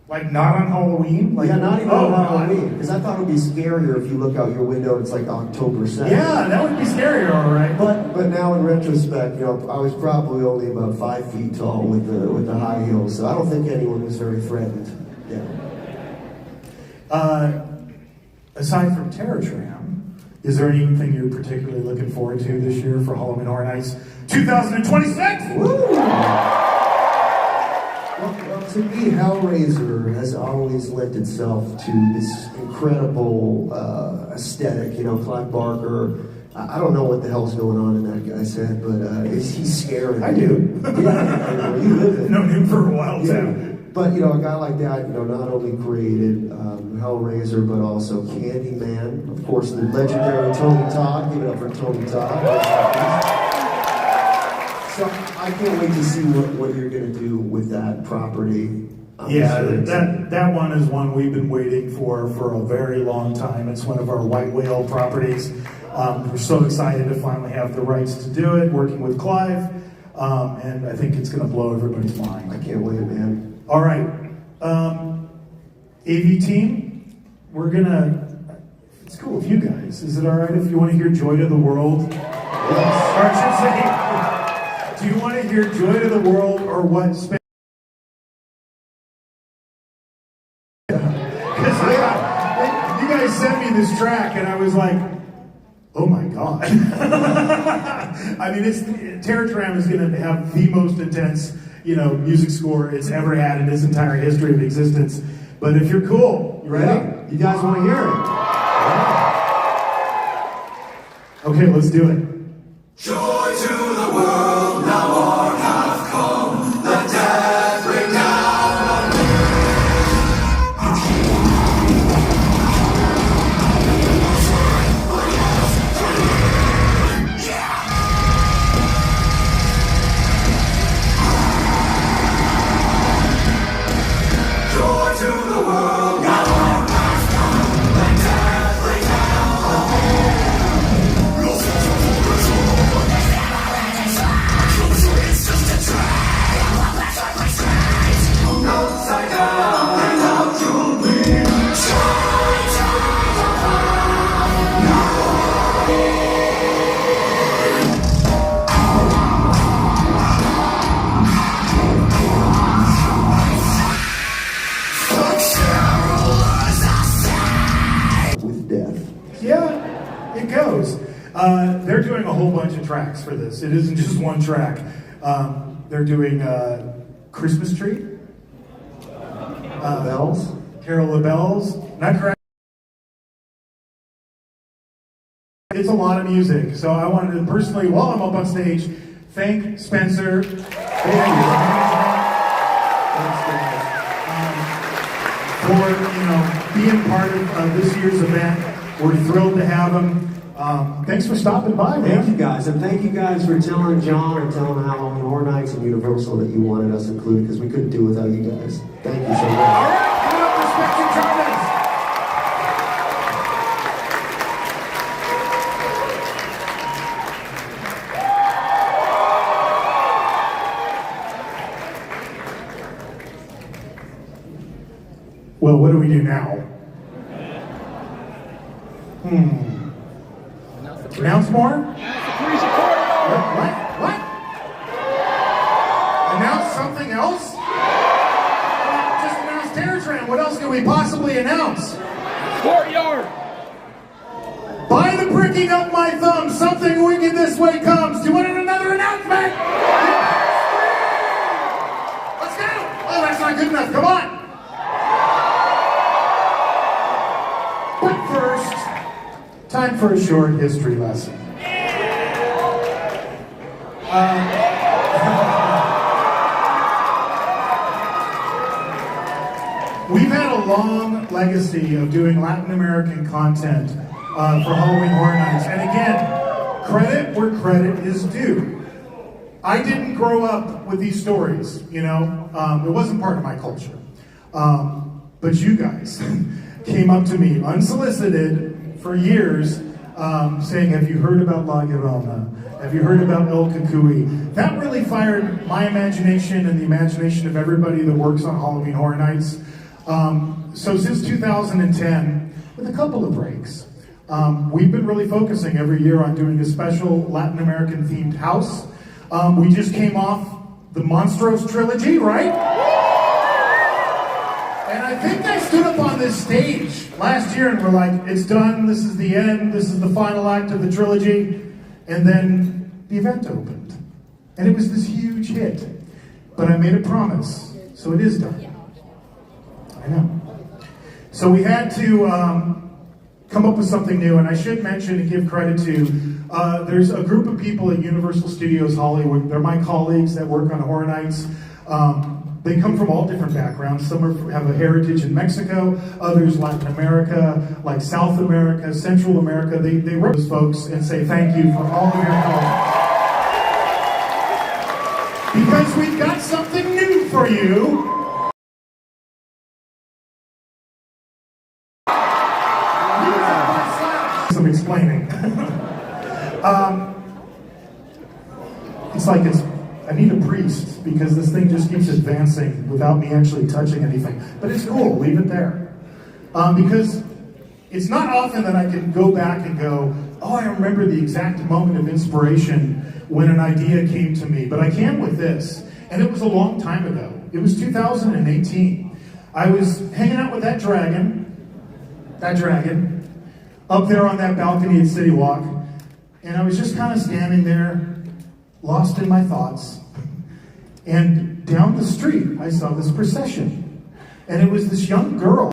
Like not on Halloween? Like, yeah, not even on Halloween. God. Because I thought it would be scarier if you look out your window and it's like October 2nd. Yeah, that would be scarier, all right. But now in retrospect, I was probably only about 5 feet tall with the high heels, so I don't think anyone was very threatened. Yeah. Aside from Terror Tram, is there anything you're particularly looking forward to this year for Halloween Horror Nights 2026? Woo! Well, to me, Hellraiser has always lent itself to this incredible aesthetic. Clive Barker. I don't know what the hell's going on in that guy's head, but he's scary. I do. Yeah, you live it. Known him for a while too. But a guy like that, not only created Hellraiser, but also Candyman. Of course, the legendary Tony Todd. Give it up for Tony Todd. So I can't wait to see what you're going to do with that property. Yeah, that one is one we've been waiting for a very long time. It's one of our white whale properties. We're so excited to finally have the rights to do it, working with Clive, and I think it's going to blow everybody's mind. I can't wait, man. All right, AV team, we're gonna. It's cool with you guys. Is it all right if you want to hear "Joy to the World"? Yes. Or I should say, do you want to hear "Joy to the World" or what? Because you guys sent me this track, and I was like, oh my God. I mean, Terror Tram is going to have the most intense, music score it's ever had in its entire history of existence. But if you're cool, you ready? Yeah. You guys want to hear it? Yeah. Okay, let's do it. Joy to the world, now morn hath come, the dead bring down on me. Joy to the world, now morn hath come, the dead bring down on me. It's just a try, upside down and out you'll be. With death. Yeah, it goes. They're doing a whole bunch of tracks for this. It isn't just one track. They're doing Christmas Tree. Bells. Carol of Bells. Not correct. It's a lot of music. So I wanted to personally, while I'm up on stage, thank Spencer. For being part of this year's event. We're thrilled to have him. Thanks for stopping by, man. Thank you guys, and thank you guys for telling John and telling Halloween Horror Nights and Universal that you wanted us included, because we couldn't do it without you guys. Thank you so much. All right, give it up for Spencer Thomas. Well, what do we do now? Announce more? What? Announce something else? Just announce Terror Tram. What else can we possibly announce? Courtyard. By the pricking of my thumb, something wicked this way comes. Do you want another announcement? Let's go. Oh, that's not good enough. Come on. But first, time for a short history lesson. We've had a long legacy of doing Latin American content for Halloween Horror Nights. And again, credit where credit is due. I didn't grow up with these stories, it wasn't part of my culture. But you guys came up to me unsolicited for years saying, have you heard about La Llorona? Have you heard about El Cucuy? That really fired my imagination and the imagination of everybody that works on Halloween Horror Nights. So since 2010, with a couple of breaks, we've been really focusing every year on doing a special Latin American themed house. We just came off the Monstros trilogy, right? And I think I stood up on this stage last year and we're like, it's done, this is the end, this is the final act of the trilogy. And then the event opened. And it was this huge hit. But I made a promise, so it is done. I know. So we had to come up with something new, and I should mention and give credit to, there's a group of people at Universal Studios Hollywood. They're my colleagues that work on Horror Nights. They come from all different backgrounds. Some have a heritage in Mexico, others Latin America, like South America, Central America. They work with those folks and say thank you for all of your help. Because we've got something new for you. Some explaining. It's like I need a priest because this thing just keeps advancing without me actually touching anything. But it's cool, leave it there. Because it's not often that I can go back and go, oh, I remember the exact moment of inspiration when an idea came to me. But I can with this. And it was a long time ago. It was 2018. I was hanging out with that dragon, up there on that balcony at City Walk. And I was just kind of standing there, lost in my thoughts. And down the street, I saw this procession. And it was this young girl.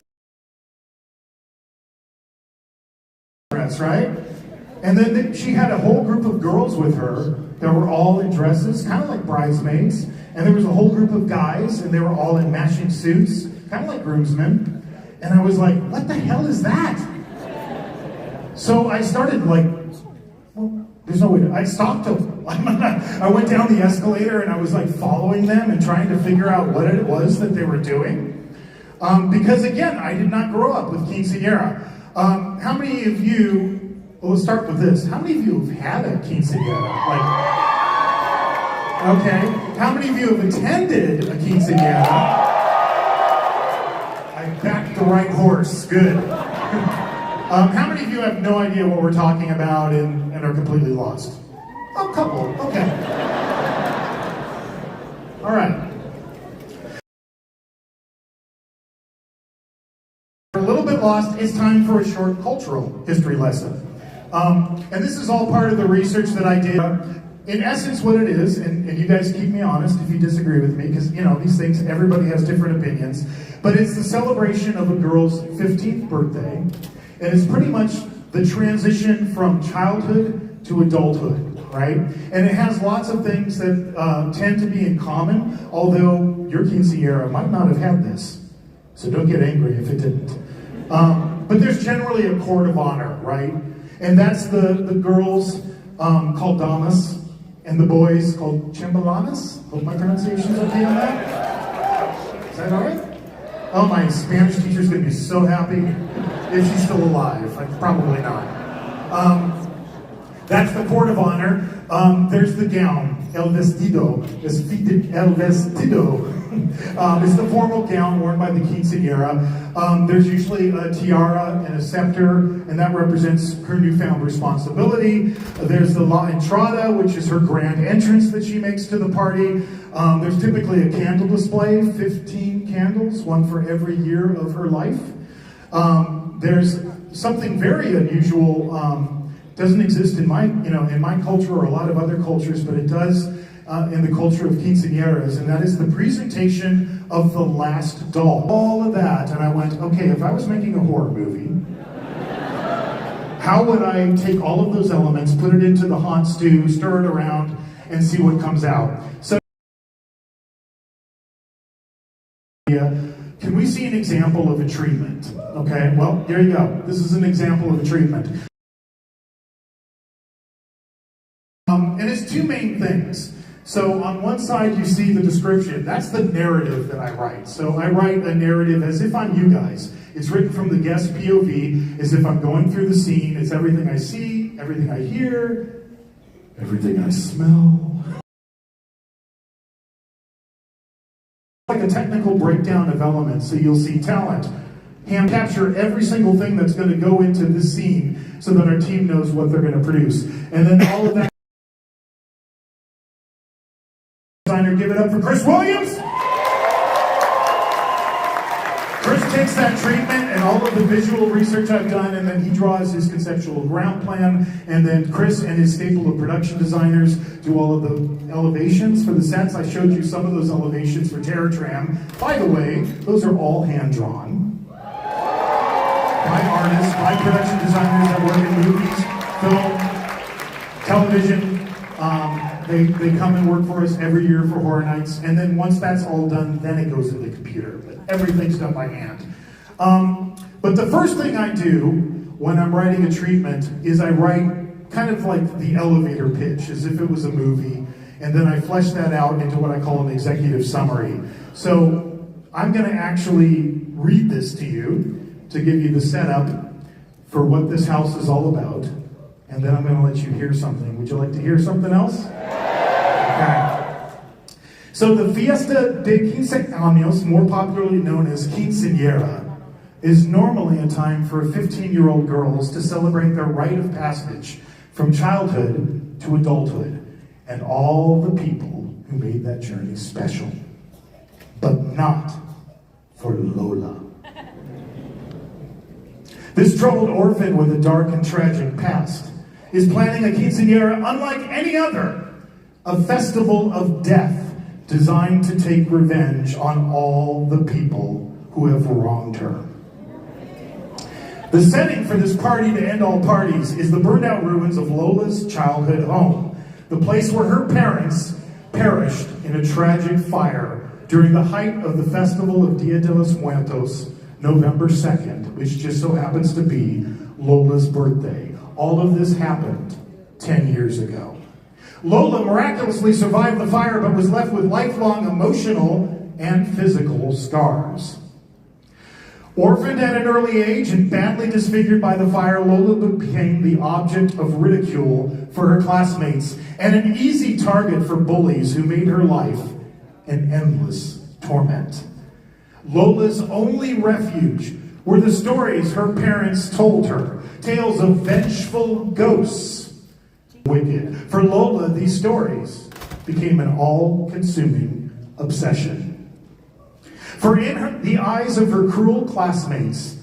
That's right. And then she had a whole group of girls with her that were all in dresses, kind of like bridesmaids. And there was a whole group of guys, and they were all in matching suits, kind of like groomsmen. And I was like, what the hell is that? So I started like, well, there's no way to, I stopped them. I went down the escalator and I was like following them and trying to figure out what it was that they were doing. Because again, I did not grow up with quinceañera. How many of you, well, let's start with this. How many of you have had a quinceañera? Okay. How many of you have attended a quinceañera? I backed the right horse, good. How many of you have no idea what we're talking about and are completely lost? A couple, okay. All right. We're a little bit lost. It's time for a short cultural history lesson. And this is all part of the research that I did. In essence, what it is, and you guys keep me honest if you disagree with me, because, you know, these things, everybody has different opinions, but it's the celebration of a girl's 15th birthday. And it's pretty much the transition from childhood to adulthood, right? And it has lots of things that tend to be in common, although your quinceañera might not have had this. So don't get angry if it didn't. But there's generally a court of honor, right? And that's the girls called damas, and the boys called chambelanas. Hope my pronunciation's okay on that. Is that all right? Oh, my Spanish teacher's gonna be so happy if she's still alive. Probably not. That's the court of honor. There's the gown, el vestido. El vestido. It's the formal gown worn by the quinceañera. There's usually a tiara and a scepter, and that represents her newfound responsibility. There's the la entrada, which is her grand entrance that she makes to the party. There's typically a candle display, 15 candles, one for every year of her life. There's something very unusual, doesn't exist in my culture or a lot of other cultures, but it does in the culture of quinceañeras, and that is the presentation of the last doll. All of that, and I went, okay, if I was making a horror movie, how would I take all of those elements, put it into the hot stew, stir it around, and see what comes out? So, can we see an example of a treatment? Okay, well, here you go. This is an example of a treatment. And it's two main things. So on one side, you see the description. That's the narrative that I write. So I write a narrative as if I'm you guys. It's written from the guest POV, as if I'm going through the scene. It's everything I see, everything I hear, everything I smell. Like a technical breakdown of elements, so you'll see talent, hand capture every single thing that's going to go into this scene so that our team knows what they're going to produce. And then all of that. Designer, give it up for Chris Williams. Chris takes that treatment and all of the visual research I've done, and then he draws his conceptual ground plan, and then Chris and his stable of production designers do all of the elevations for the sets. I showed you some of those elevations for Terror Tram. By the way, those are all hand-drawn by artists, by production designers that work in movies, film, television. They come and work for us every year for Horror Nights, and then once that's all done, then it goes to the computer. But everything's done by hand. But the first thing I do when I'm writing a treatment is I write kind of like the elevator pitch, as if it was a movie, and then I flesh that out into what I call an executive summary. So I'm going to actually read this to you to give you the setup for what this house is all about, and then I'm going to let you hear something. Would you like to hear something else? Okay. So the Fiesta de 15 Años, more popularly known as Quinceañera, is normally a time for 15-year-old girls to celebrate their rite of passage from childhood to adulthood, and all the people who made that journey special. But not for Lola. This troubled orphan with a dark and tragic past is planning a quinceañera unlike any other, a festival of death designed to take revenge on all the people who have wronged her. The setting for this party to end all parties is the burned out ruins of Lola's childhood home, the place where her parents perished in a tragic fire during the height of the festival of Dia de los Muertos, November 2nd, which just so happens to be Lola's birthday. All of this happened 10 years ago. Lola miraculously survived the fire, but was left with lifelong emotional and physical scars. Orphaned at an early age and badly disfigured by the fire, Lola became the object of ridicule for her classmates and an easy target for bullies who made her life an endless torment. Lola's only refuge were the stories her parents told her, tales of vengeful ghosts. Wicked. For Lola, these stories became an all-consuming obsession. For in the eyes of her cruel classmates,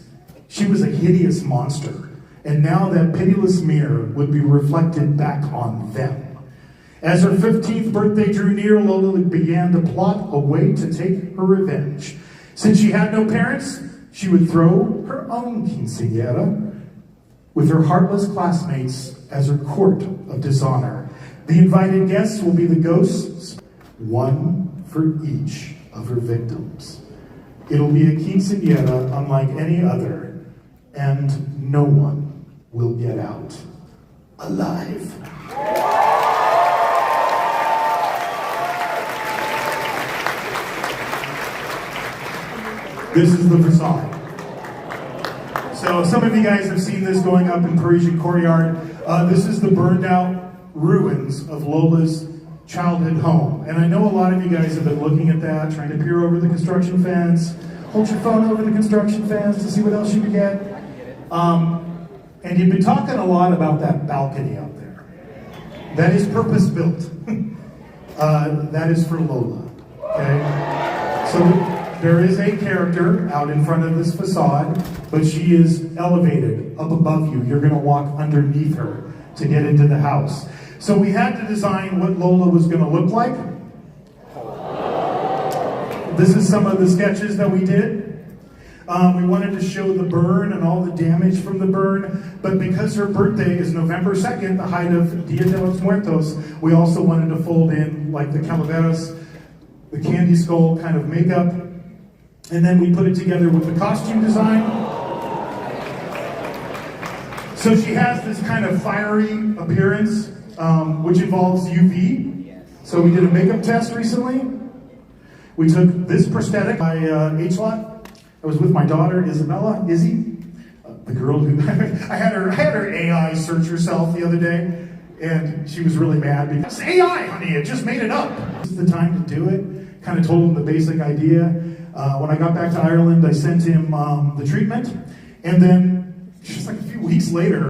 she was a hideous monster, and now that pitiless mirror would be reflected back on them. As her 15th birthday drew near, Lola began to plot a way to take her revenge. Since she had no parents, she would throw her own quinceañera with her heartless classmates as her court of dishonor. The invited guests will be the ghosts, one for each of her victims. It'll be a quinceañera unlike any other, and no one will get out alive. This is the facade. So some of you guys have seen this going up in Parisian Courtyard. This is the burned out ruins of Lola's childhood home. And I know a lot of you guys have been looking at that, trying to peer over the construction fence, hold your phone over the construction fence to see what else you can get. And you've been talking a lot about that balcony out there. That is purpose built. That is for Lola. Okay? So there is a character out in front of this facade, but she is elevated up above you. You're going to walk underneath her to get into the house. So we had to design what Lola was going to look like. This is some of the sketches that we did. We wanted to show the burn and all the damage from the burn, but because her birthday is November 2nd, the height of Dia de los Muertos, we also wanted to fold in like the calaveras, the candy skull kind of makeup, and then we put it together with the costume design. So she has this kind of fiery appearance, which involves UV. So we did a makeup test recently. We took this prosthetic by HHN, I was with my daughter, Izzy, the girl who, I had her AI search herself the other day, and she was really mad because, it's AI, honey, it just made it up. This is the time to do it. Kind of told him the basic idea. When I got back to Ireland, I sent him the treatment, and then just like a few weeks later,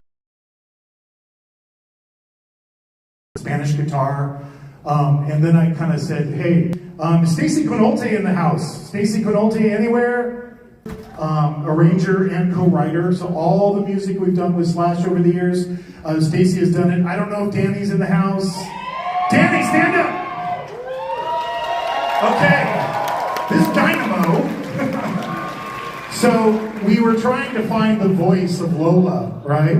Spanish guitar, and then I kind of said, hey, is Stacy Quinolte in the house? Stacy Quinolte anywhere? Arranger and co-writer, so all the music we've done with Slash over the years, Stacy has done it. I don't know if Danny's in the house. Danny, stand up! Okay, this Dynamo. So we were trying to find the voice of Lola, right?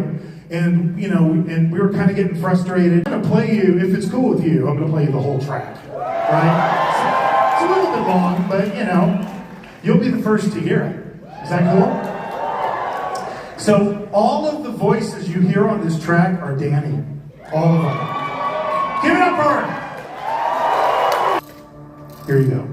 And and we were kind of getting frustrated. I'm gonna play you, if it's cool with you, I'm gonna play you the whole track, right? It's a little bit long, but you'll be the first to hear it. Is that cool? So all of the voices you hear on this track are Danny. All of them. Give it up for her! Here you go.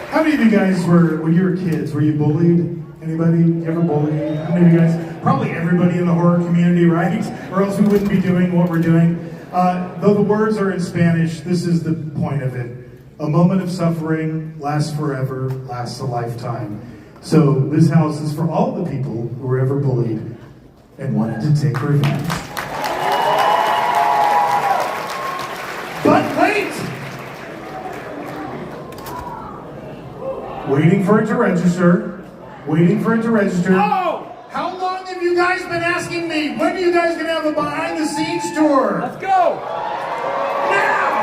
How many of you guys were, when you were kids, were you bullied? Anybody? You ever bullied? How many of you guys? probably everybody in the horror community, right? Or else we wouldn't be doing what we're doing. Though the words are in Spanish, this is the point of it. A moment of suffering lasts forever, lasts a lifetime. So this house is for all the people who were ever bullied and wanted to take revenge. But wait! Waiting for it to register. Waiting for it to register. Oh! How long have you guys been asking me? When are you guys going to have a behind the scenes tour? Let's go! Now!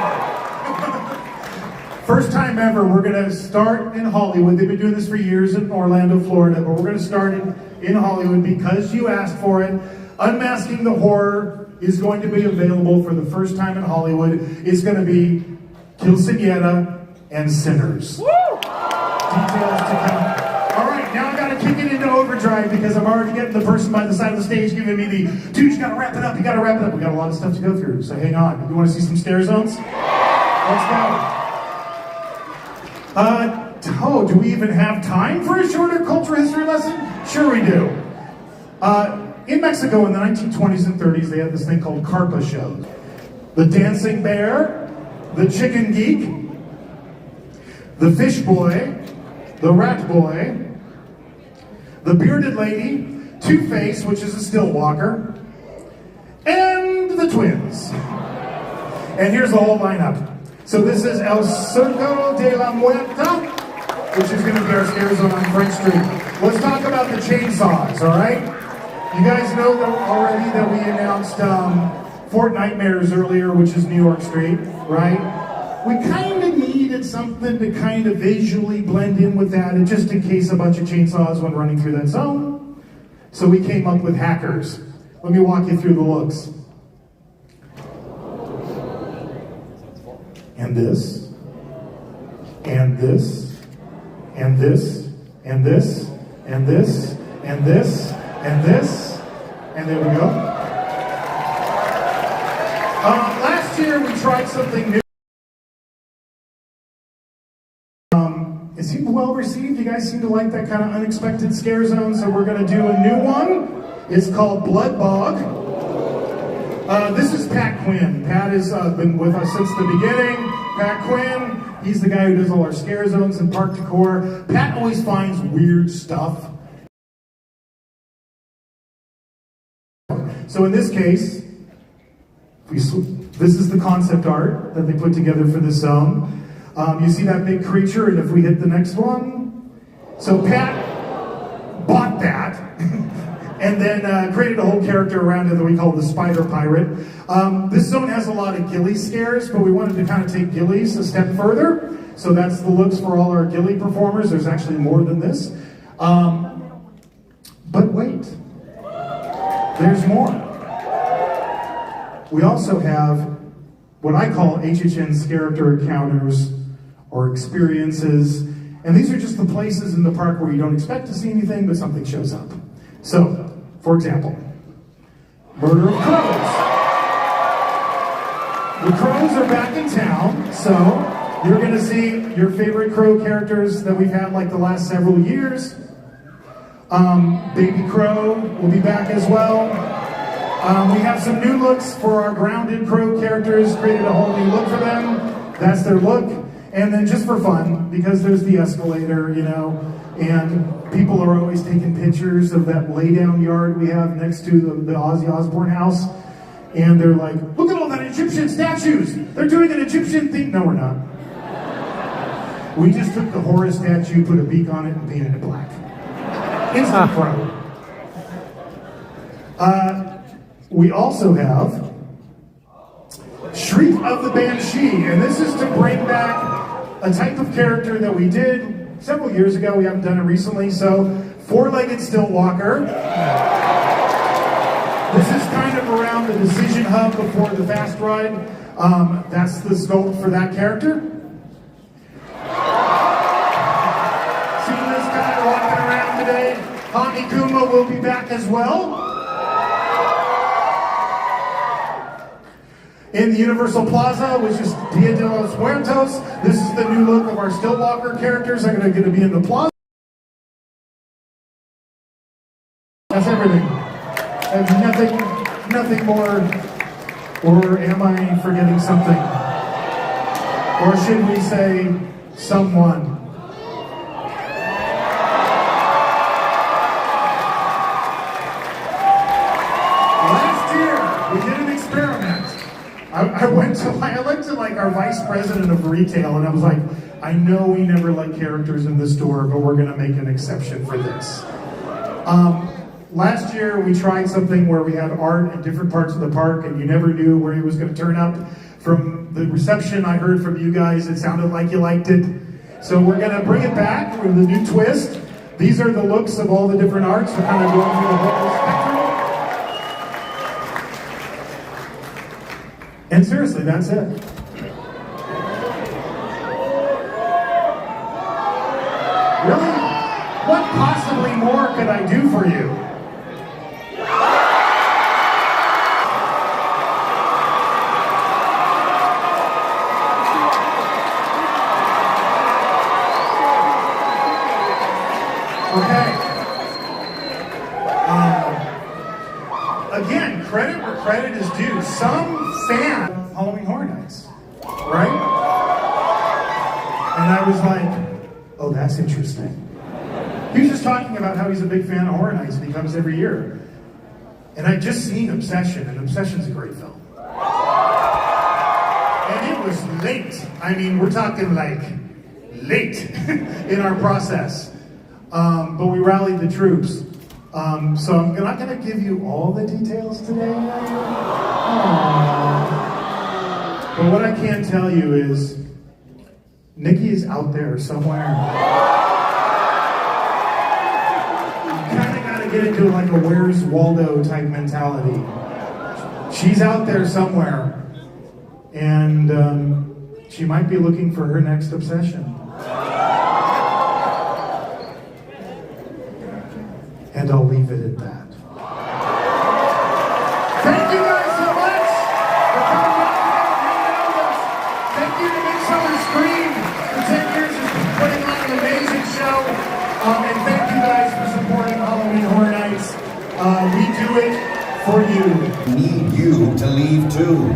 First time ever, we're going to start in Hollywood. They've been doing this for years in Orlando, Florida, but we're going to start in Hollywood because you asked for it. Unmasking the Horror is going to be available for the first time in Hollywood. It's going to be Quinceañera and Sinners. Woo! Details to come. All right, now I got to kick it into overdrive because I'm already getting the person by the side of the stage giving me the, dude, you got to wrap it up, you got to wrap it up. We got a lot of stuff to go through, so hang on. You want to see some scare zones? Let's go. Do we even have time for a shorter cultural history lesson? Sure we do. In Mexico in the 1920s and 30s, they had this thing called carpa shows. The dancing bear, the chicken geek, the fish boy, the rat boy, the bearded lady, Two-Face, which is a still walker, and the twins. And here's the whole lineup. So this is El Circo de la Muerta, which is going to be our scare zone on French Street. Let's talk about the chainsaws, all right? You guys know already that we announced Fort Nightmares earlier, which is New York Street, right? We kind of needed something to kind of visually blend in with that, and just in case a bunch of chainsaws went running through that zone. So we came up with hackers. Let me walk you through the looks. And this, and this, and this, and this, and this, and this, and this, and there we go. Last year we tried something new. It seemed well received. You guys seem to like that kind of unexpected scare zone, so we're going to do a new one. It's called Blood Bog. This is Pat Quinn. Pat has been with us since the beginning. Pat Quinn, he's the guy who does all our scare zones and park decor. Pat always finds weird stuff. So in this case, this is the concept art that they put together for this zone. You see that big creature, and if we hit the next one. So Pat bought that. And then created a whole character around it that we call the Spider Pirate. This zone has a lot of ghillie scares, but we wanted to kind of take ghillies a step further. So that's the looks for all our ghillie performers. There's actually more than this. But wait, there's more. We also have what I call HHN's character encounters or experiences. And these are just the places in the park where you don't expect to see anything, but something shows up. So, for example, Murder of Crows. The crows are back in town, so you're going to see your favorite crow characters that we've had like the last several years. Baby Crow will be back as well. We have some new looks for our grounded crow characters, created a whole new look for them. That's their look. And then just for fun, because there's the escalator, you know, and people are always taking pictures of that lay-down yard we have next to the Ozzy Osbourne house. And they're like, look at all that Egyptian statues. They're doing an Egyptian thing. No, we're not. We just took the Horus statue, put a beak on it, and painted it black. Instant crow. We also have Shriek of the Banshee. And this is to bring back a type of character that we did several years ago. We haven't done it recently. So, four-legged still walker. This is kind of around the decision hub before the fast ride. That's the scope for that character. Seeing this guy walking around today. Honey Kuma will be back as well. In the Universal Plaza, which is Dia de los Muertos. This is the new look of our still walker characters. I'm going to be in the plaza. That's everything. nothing more. Or am I forgetting something? Or should we say someone? Last year, we did an experiment. I went to like our vice president of retail, and I was like, I know we never like characters in the store, but we're gonna make an exception for this. Last year, we tried something where we had art in different parts of the park, and you never knew where he was going to turn up. From the reception I heard from you guys, it sounded like you liked it. So we're going to bring it back with a new twist. These are the looks of all the different arts. We're kind of going through the whole spectrum. And seriously, that's it. Really? What possibly more could I do for you? Okay. Again, credit where credit is due. Some fan of Halloween Horror Nights, right? And I was like, oh, that's interesting. He was just talking about how he's a big fan of Horror Nights and he comes every year. And I'd just seen Obsession, and Obsession's a great film. And it was late. I mean, we're talking like late in our process. But we rallied the troops. So I'm not going to give you all the details today. But what I can tell you is, Nikki is out there somewhere. You kind of got to get into like a Where's Waldo type mentality. She's out there somewhere. And she might be looking for her next obsession. And I'll leave it at that. Thank you guys so much for coming out and hanging out with us. Thank you to Midsummer Scream for 10 years of putting on an amazing show. And thank you guys for supporting Halloween Horror Nights. We do it for you. Need you to leave too.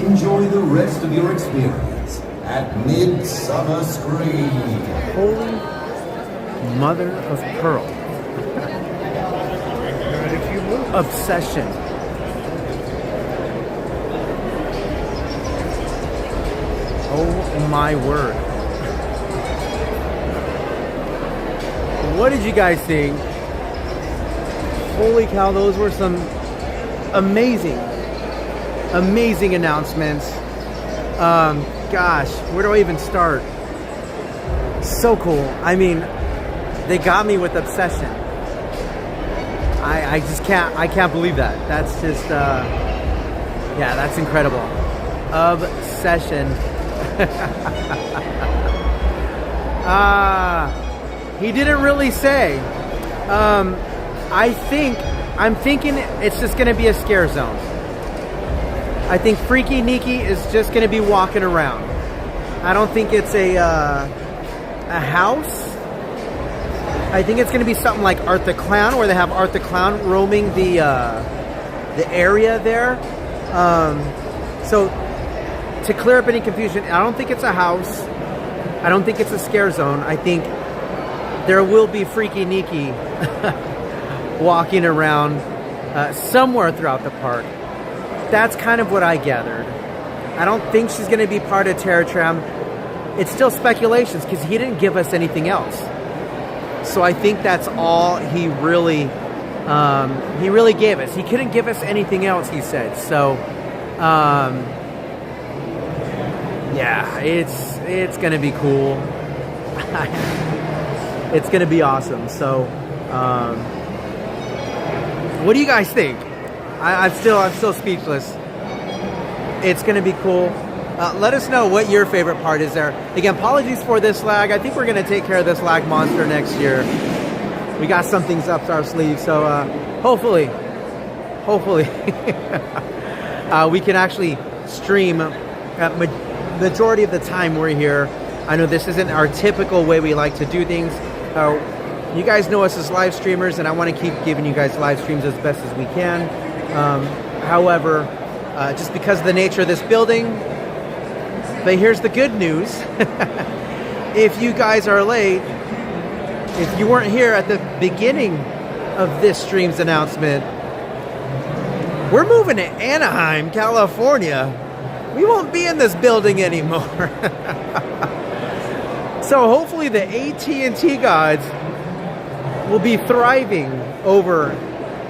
Enjoy the rest of your experience at Midsummer Scream. Holy mother of pearl. Obsession. Oh my word. What did you guys think? Holy cow, those were some amazing announcements. Gosh, where do I even start? So cool. I mean, they got me with Obsession. I just can't believe that. That's just, yeah, that's incredible. Obsession. He didn't really say. I'm thinking it's just gonna be a scare zone. I think Freaky Nikki is just gonna be walking around. I don't think it's a house. I think it's going to be something like Art the Clown, where they have Art the Clown roaming the area there. So to clear up any confusion, I don't think it's a house. I don't think it's a scare zone. I think there will be Freaky Nikki walking around somewhere throughout the park. That's kind of what I gathered. I don't think she's going to be part of Terror Tram. It's still speculations because he didn't give us anything else. So I think that's all he really gave us. He couldn't give us anything else, he said. So, yeah, it's gonna be cool. It's gonna be awesome. So, what do you guys think? I'm still speechless. It's gonna be cool. Let us know what your favorite part is there. Again, apologies for this lag. I think we're going to take care of this lag monster next year. We got some things up our sleeve, so hopefully, we can actually stream majority of the time we're here. I know this isn't our typical way we like to do things. You guys know us as live streamers, and I want to keep giving you guys live streams as best as we can. However, just because of the nature of this building, but here's the good news. If you guys are late, if you weren't here at the beginning of this stream's announcement, we're moving to Anaheim, California. We won't be in this building anymore. So hopefully the AT&T gods will be thriving over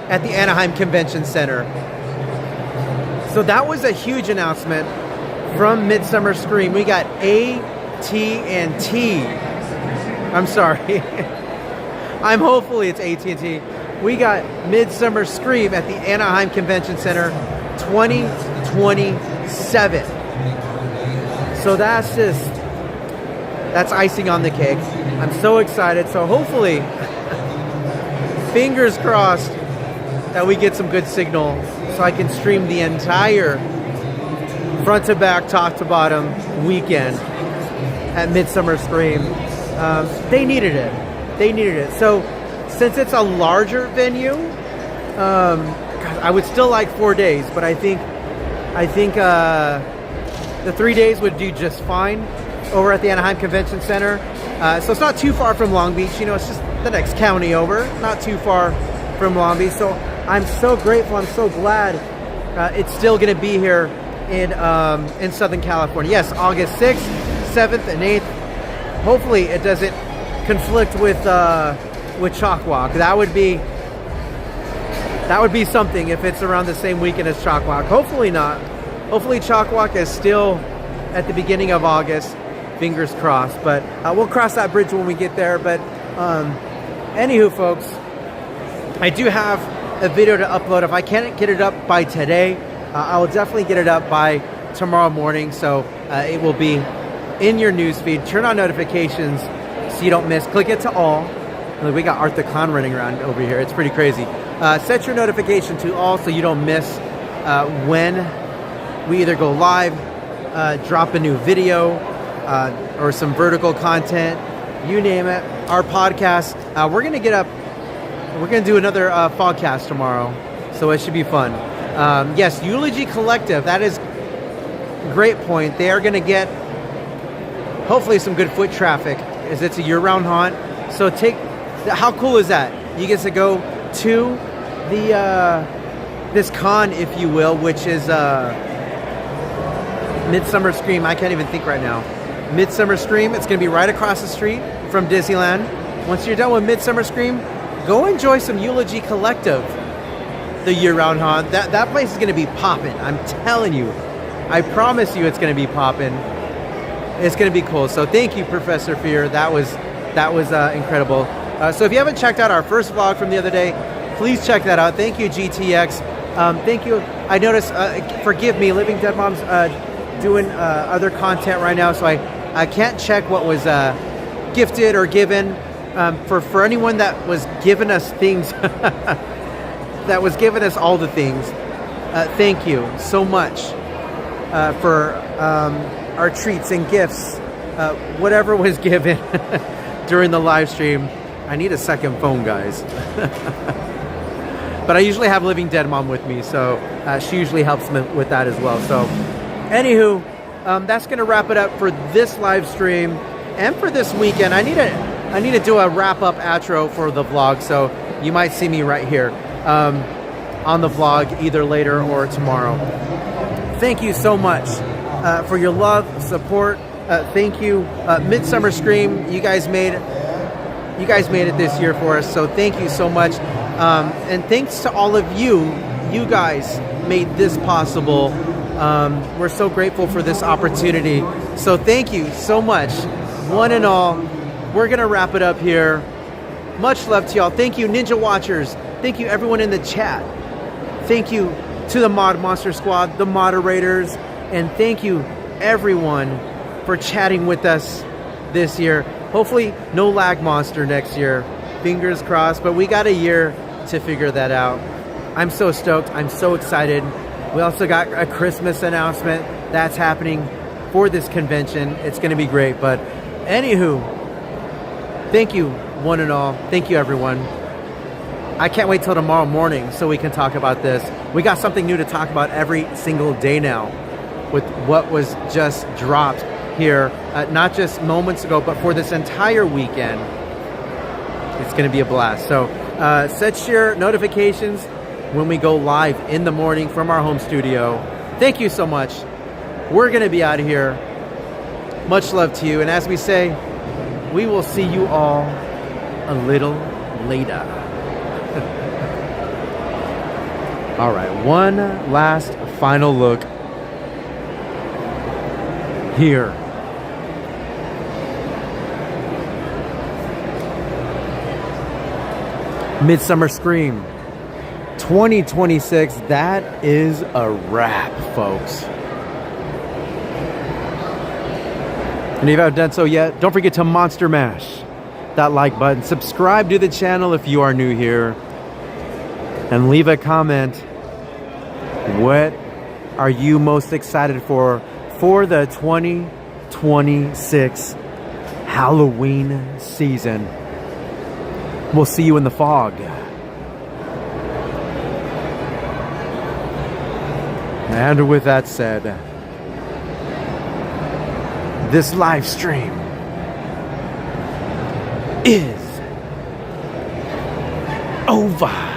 at the Anaheim Convention Center. So that was a huge announcement from Midsummer Scream. We got AT&T. I'm sorry. Hopefully it's AT&T. We got Midsummer Scream at the Anaheim Convention Center 2027. So that's icing on the cake. I'm so excited. So hopefully, fingers crossed that we get some good signal so I can stream the entire front to back, top to bottom weekend at Midsummer Scream. They needed it. They needed it. So since it's a larger venue, I would still like 4 days, but I think the 3 days would do just fine over at the Anaheim Convention Center. So it's not too far from Long Beach. You know, it's just the next county over, not too far from Long Beach. So I'm so grateful. I'm so glad it's still going to be here in Southern California. Yes, August 6th, 7th, and 8th. Hopefully it doesn't conflict with Chalk Walk. That would be something if it's around the same weekend as Chalk Walk. Hopefully not. Hopefully Chalk Walk is still at the beginning of August. Fingers crossed. But we'll cross that bridge when we get there. But anywho, folks, I do have a video to upload. If I can't get it up by today, I will definitely get it up by tomorrow morning. So it will be in your newsfeed. Turn on notifications so you don't miss. Click it to all. Look, we got Art the Clown running around over here. It's pretty crazy. Set your notification to all so you don't miss when we either go live, drop a new video, or some vertical content, you name it. Our podcast, we're going to get up, we're going to do another podcast tomorrow, so it should be fun. Yes, Eulogy Collective, that is a great point. They are going to get, hopefully, some good foot traffic, as it's a year-round haunt. So how cool is that? You get to go to this con, if you will, which is Midsummer Scream. I can't even think right now. Midsummer Scream. It's going to be right across the street from Disneyland. Once you're done with Midsummer Scream, go enjoy some Eulogy Collective, the year-round haunt. That place is going to be popping. I'm telling you. I promise you, it's going to be popping. It's going to be cool. So thank you, Professor Fear. That was incredible. So if you haven't checked out our first vlog from the other day, please check that out. Thank you, GTX. Thank you. I noticed, forgive me, Living Dead Mom's doing other content right now, so I can't check what was gifted or given. For anyone that was giving us things, that was giving us all the things, thank you so much for our treats and gifts, whatever was given during the live stream. I need a second phone, guys. But I usually have Living Dead Mom with me, so she usually helps me with that as well. So, anywho, that's going to wrap it up for this live stream and for this weekend. I need to do a wrap-up outro for the vlog, so you might see me right here on the vlog either later or tomorrow. Thank you so much for your love, support. Thank you, Midsummer Scream. You guys made it this year for us, so thank you so much. And thanks to all of you. You guys made this possible. We're so grateful for this opportunity. So thank you so much, one and all. We're going to wrap it up here. Much love to y'all. Thank you, Ninja Watchers. Thank you, everyone in the chat. Thank you to the Mod Monster Squad, the moderators. And thank you, everyone, for chatting with us this year. Hopefully, no lag monster next year. Fingers crossed. But we got a year to figure that out. I'm so stoked. I'm so excited. We also got a Christmas announcement that's happening for this convention. It's going to be great. But anywho, thank you one and all, thank you, everyone. I can't wait till tomorrow morning so we can talk about this. We got something new to talk about every single day now with what was just dropped here, not just moments ago, but for this entire weekend. It's going to be a blast. So set your notifications when we go live in the morning from our home studio. Thank you so much. We're going to be out of here. Much love to you. And as we say, we will see you all a little later. All right, one last final look here. Midsummer Scream 2026, that is a wrap, folks. And if you haven't done so yet, don't forget to monster mash that like button. Subscribe to the channel if you are new here. And leave a comment. What are you most excited for the 2026 Halloween season? We'll see you in the fog. And with that said, this live stream is over.